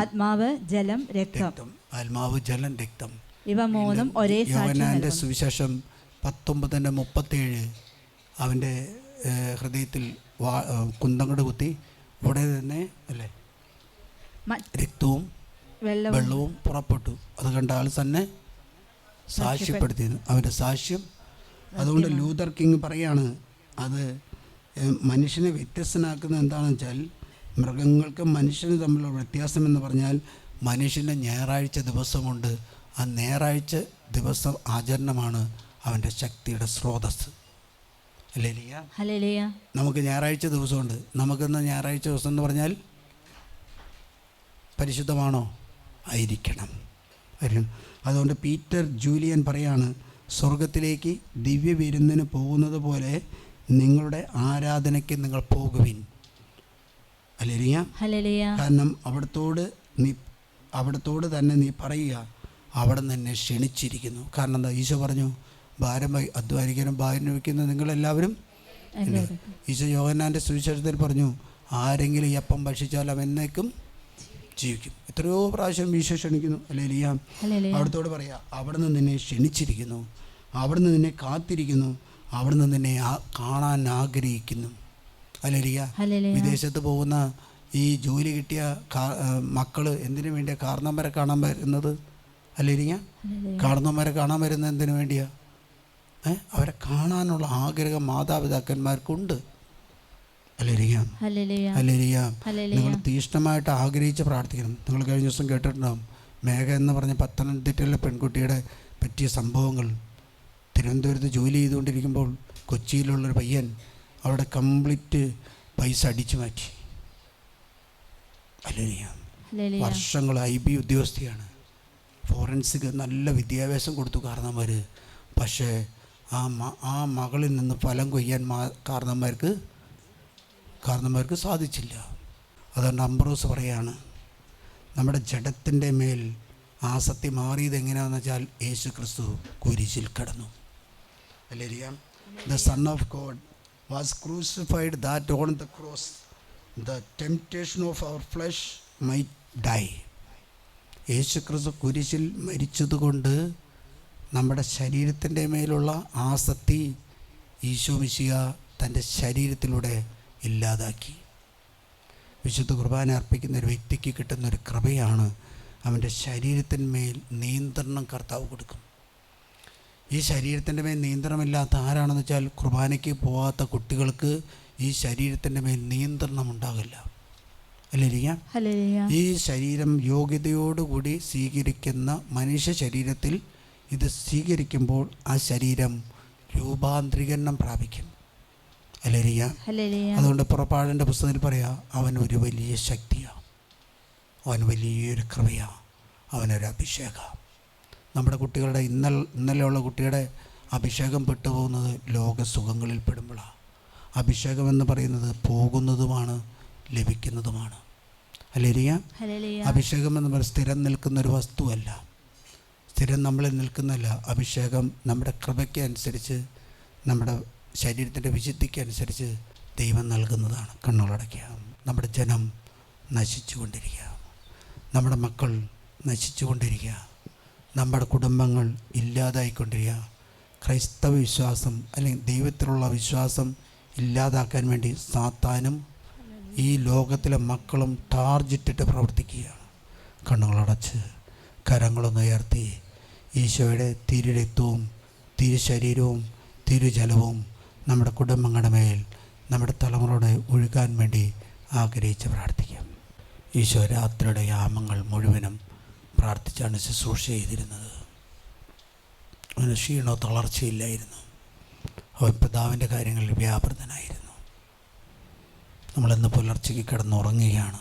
ആത്മാവ്, ജലം, രക്തം. ആത്മാവ്, ജലം, രക്തം, ഇവ 3 ഒരേ സാക്ഷ്യം. യോഹന്നാന്റെ സുവിശേഷം 19:37 അവൻ്റെ ഹൃദയത്തിൽ കുന്തങ്ങട് കുത്തി ഉടനെ തന്നെ അല്ലേ രക്തവും വെള്ളവും പുറപ്പെട്ടു. അത് കണ്ട ആൾ തന്നെ സാക്ഷ്യപ്പെടുത്തി അവൻ്റെ സാക്ഷ്യം. അതുകൊണ്ട് ലൂതർ കിങ് പറയാണ്, അത് മനുഷ്യനെ വ്യത്യസ്തനാക്കുന്നത് എന്താണെന്ന് വെച്ചാൽ, മൃഗങ്ങൾക്കും മനുഷ്യനും തമ്മിലുള്ള വ്യത്യാസം എന്ന് പറഞ്ഞാൽ, മനുഷ്യന് ഞായറാഴ്ച ദിവസമുണ്ട്. ആ ഞായറാഴ്ച ദിവസം ആചരണമാണ് അവൻ്റെ ശക്തിയുടെ സ്രോതസ്സ്. ഹല്ലേലൂയ. നമുക്ക് ഞായറാഴ്ച ദിവസമുണ്ട്. നമുക്കിന്ന് ഞായറാഴ്ച ദിവസം എന്ന് പറഞ്ഞാൽ പരിശുദ്ധമാണോ? ആയിരിക്കണം. അതുകൊണ്ട് പീറ്റർ ജൂലിയൻ പറയാണ്, സ്വർഗത്തിലേക്ക് ദിവ്യ വിരുന്നിന് പോകുന്നത് പോലെ നിങ്ങളുടെ ആരാധനയ്ക്ക് നിങ്ങൾ പോകുവിൻ. ഹല്ലേലൂയ. കാരണം അവിടത്തോട് തന്നെ നീ പറയുക, അവിടെ തന്നെ ക്ഷണിച്ചിരിക്കുന്നു. കാരണം എന്താ? ഈശോ പറഞ്ഞു, ഭാരം അധ്വാനിക്കാനും ഭാരം വയ്ക്കുന്ന നിങ്ങളെല്ലാവരും. ഈശോ യോഹന്നാൻ്റെ സുവിശേഷത്തിൽ പറഞ്ഞു, ആരെങ്കിലും ഈ അപ്പം ഭക്ഷിച്ചാൽ അവൻ എന്നേക്കും ജീവിക്കും. എത്രയോ പ്രാവശ്യം ഈശോ ക്ഷണിക്കുന്നു. ഹല്ലേലൂയ. അവിടത്തോട് പറയാ, അവിടുന്ന് നിന്നെ ക്ഷണിച്ചിരിക്കുന്നു, അവിടുന്ന് നിന്നെ കാത്തിരിക്കുന്നു, അവിടുന്ന് നിന്നെ കാണാൻ ആഗ്രഹിക്കുന്നു. ഹല്ലേലൂയ. വിദേശത്ത് പോകുന്ന ഈ ജോലി കിട്ടിയ മക്കൾ എന്തിനു വേണ്ടിയാ കാരണവന്മാരെ കാണാൻ വരുന്നത്? ഹല്ലേലൂയ. കാരണവന്മാരെ കാണാൻ വരുന്നത് എന്തിനു വേണ്ടിയാ? അവരെ കാണാനുള്ള ആഗ്രഹം മാതാപിതാക്കന്മാർക്കുണ്ട്. ഹല്ലേലൂയ. നിങ്ങൾ തീഷ്ണമായിട്ട് ആഗ്രഹിച്ച് പ്രാർത്ഥിക്കണം. നിങ്ങൾ കഴിഞ്ഞ ദിവസം കേട്ടിട്ടുണ്ടാകും, മേഘ എന്ന് പറഞ്ഞ പത്തനംതിട്ടയിലെ പെൺകുട്ടിയുടെ പറ്റിയ സംഭവങ്ങൾ. തിരുവനന്തപുരത്ത് ജോലി ചെയ്തുകൊണ്ടിരിക്കുമ്പോൾ കൊച്ചിയിലുള്ളൊരു പയ്യൻ അവിടെ കംപ്ലീറ്റ് പൈസ അടിച്ചു മാറ്റി. ഹല്ലേലൂയ. വർഷങ്ങൾ IB ഉദ്യോഗസ്ഥയാണ്. ഫോറൻസിക് നല്ല വിദ്യാഭ്യാസം കൊടുത്തു കാരണന്മാർ. പക്ഷേ ആ മകളിൽ നിന്ന് ഫലം കൊയ്യാൻ കാരണന്മാർക്ക് സാധിച്ചില്ല. അതുകൊണ്ട് അംബ്രോസ് പറയാണ്, നമ്മുടെ ജഡത്തിൻ്റെ മേൽ ആസക്തി മാറിയത് എങ്ങനെയാണെന്ന് വെച്ചാൽ, യേശു ക്രിസ്തു കുരിശിൽ കിടന്നു. Hallelujah. The Son of God was crucified that on the cross the temptation of our flesh might die. യേശു ക്രിസ്തു കുരിശിൽ മരിച്ചതുകൊണ്ട് നമ്മുടെ ശരീരത്തിൻ്റെ മേലുള്ള ആസക്തി ഈശോ മിശിഹ തൻ്റെ ശരീരത്തിലൂടെ ഇല്ലാതാക്കി. വിശുദ്ധ കുർബാന അർപ്പിക്കുന്ന ഒരു വ്യക്തിക്ക് കിട്ടുന്നൊരു കൃപയാണ്, അവൻ്റെ ശരീരത്തിന്മേൽ നിയന്ത്രണം കർത്താവ് കൊടുക്കും. ഈ ശരീരത്തിൻ്റെ മേൽ നിയന്ത്രണമില്ലാത്ത ആരാണെന്ന് വെച്ചാൽ, കുർബാനയ്ക്ക് പോകാത്ത കുട്ടികൾക്ക് ഈ ശരീരത്തിൻ്റെ മേൽ നിയന്ത്രണം ഉണ്ടാകില്ല. ഹല്ലേലൂയ. ഈ ശരീരം യോഗ്യതയോടുകൂടി സ്വീകരിക്കുന്ന മനുഷ്യ ശരീരത്തിൽ ഇത് സ്വീകരിക്കുമ്പോൾ ആ ശരീരം രൂപാന്തരീകരണം പ്രാപിക്കും. ഹല്ലേലൂയ. അതുകൊണ്ട് പുറപ്പാടിൻ്റെ പുസ്തകത്തിൽ പറയാം, അവൻ ഒരു വലിയ ശക്തിയാണ്, അവൻ വലിയൊരു കൃപയാണ്, അവനൊരു അഭിഷേകമാണ്. നമ്മുടെ കുട്ടികളുടെ ഇന്നലെയുള്ള കുട്ടിയുടെ അഭിഷേകം പെട്ടുപോകുന്നത് ലോകസുഖങ്ങളിൽ പെടുമ്പോഴാണ്. അഭിഷേകം എന്ന് പറയുന്നത് പോകുന്നതുമാണ് ലഭിക്കുന്നതുമാണ്. ഹല്ലേലൂയ. അഭിഷേകം എന്ന് പറയുന്നത് സ്ഥിരം നിൽക്കുന്നൊരു വസ്തുവല്ല, സ്ഥിരം നമ്മളിൽ നിൽക്കുന്നതല്ല. അഭിഷേകം നമ്മുടെ കൃപയ്ക്ക് അനുസരിച്ച്, നമ്മുടെ ശരീരത്തിൻ്റെ വിശുദ്ധിക്ക് അനുസരിച്ച് ദൈവം നൽകുന്നതാണ്. കണ്ണുകളടയ്ക്കുക. നമ്മുടെ ജനം നശിച്ചു കൊണ്ടിരിക്കുക, നമ്മുടെ മക്കൾ നശിച്ചു കൊണ്ടിരിക്കുക, നമ്മുടെ കുടുംബങ്ങൾ ഇല്ലാതായിക്കൊണ്ടിരിക്കുക. ക്രൈസ്തവ വിശ്വാസം അല്ലെങ്കിൽ ദൈവത്തിലുള്ള വിശ്വാസം ഇല്ലാതാക്കാൻ വേണ്ടി സാത്താനും ഈ ലോകത്തിലെ മക്കളും ടാർജറ്റിട്ട് പ്രവർത്തിക്കുകയാണ്. കണ്ണുകളടച്ച് കരങ്ങളൊന്നുയർത്തി ഈശോയുടെ തിരുരക്തവും തിരുശരീരവും തിരുജലവും നമ്മുടെ കുടുംബങ്ങളുടെ മേൽ, നമ്മുടെ തലമുറയുടെ ഒഴുകാൻ വേണ്ടി ആഗ്രഹിച്ച് പ്രാർത്ഥിക്കാം. ഈശോ രാത്രിയുടെ യാമങ്ങൾ മുഴുവനും പ്രാർത്ഥിച്ചാണ് ശുശ്രൂഷ ചെയ്തിരുന്നത്. അവന് ക്ഷീണോ തളർച്ചയില്ലായിരുന്നു. അവൻ പിതാവിൻ്റെ കാര്യങ്ങളിൽ വ്യാപൃതനായിരുന്നു. നമ്മളിന്ന് പുലർച്ചയ്ക്ക് കിടന്നുറങ്ങുകയാണ്.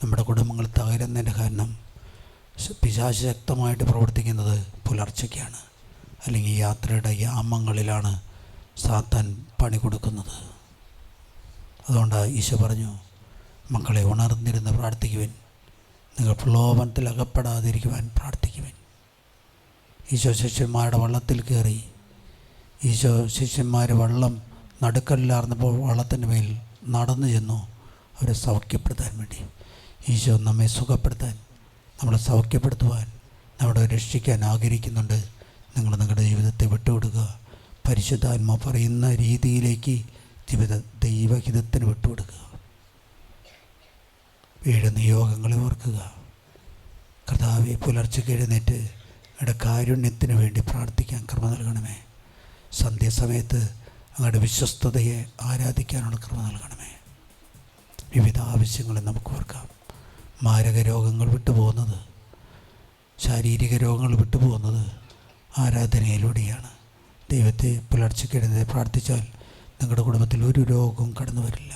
നമ്മുടെ കുടുംബങ്ങൾ തകരുന്നതിൻ്റെ കാരണം പിശാച് ശക്തമായിട്ട് പ്രവർത്തിക്കുന്നത് പുലർച്ചയ്ക്കാണ്, അല്ലെങ്കിൽ യാത്രയുടെ യാമങ്ങളിലാണ് സാത്താൻ പണി കൊടുക്കുന്നത്. അതുകൊണ്ട് ഈശോ പറഞ്ഞു, മക്കളെ ഉണർന്നിരുന്ന് പ്രാർത്ഥിക്കുവാൻ, നിങ്ങൾ പ്രലോഭനത്തിൽ അകപ്പെടാതിരിക്കുവാൻ പ്രാർത്ഥിക്കുവാൻ. ഈശോ ശിഷ്യന്മാരുടെ വള്ളത്തിൽ കയറി. ഈശോ ശിഷ്യന്മാർ വള്ളം നടുക്കല്ലാർന്നപ്പോൾ വള്ളത്തിൻ്റെ മേൽ നടന്നു ചെന്നു അവരെ സൗഖ്യപ്പെടുത്താൻ വേണ്ടി. ഈശോ നമ്മെ സുഖപ്പെടുത്താൻ, നമ്മളെ സൗഖ്യപ്പെടുത്തുവാൻ, നമ്മളെ രക്ഷിക്കാൻ ആഗ്രഹിക്കുന്നുണ്ട്. നിങ്ങൾ നിങ്ങളുടെ ജീവിതത്തെ വിട്ടുകൊടുക്കുക. പരിശുദ്ധാത്മ പറയുന്ന രീതിയിലേക്ക് ദൈവഹിതത്തിന് വിട്ടുകൊടുക്കുക. വീട് നിയോഗങ്ങളെ ഓർക്കുക. കർത്താവെ, പുലർച്ചയ്ക്ക് എഴുന്നേറ്റ് അങ്ങയുടെ കാരുണ്യത്തിന് വേണ്ടി പ്രാർത്ഥിക്കാൻ കൃപ നൽകണമേ. സന്ധ്യാസമയത്ത് അങ്ങയുടെ വിശ്വസ്തതയെ ആരാധിക്കാനുള്ള കൃപ നൽകണമേ. വിവിധ ആവശ്യങ്ങളെ നമുക്ക് ഓർക്കാം. മാരക രോഗങ്ങൾ വിട്ടുപോകുന്നത്, ശാരീരിക രോഗങ്ങൾ വിട്ടുപോകുന്നത് ആരാധനയിലൂടെയാണ്. ദൈവത്തെ പുലർച്ചയ്ക്ക് എഴുന്നേറ്റ് പ്രാർത്ഥിച്ചാൽ നിങ്ങളുടെ കുടുംബത്തിൽ ഒരു രോഗവും കടന്നു വരില്ല.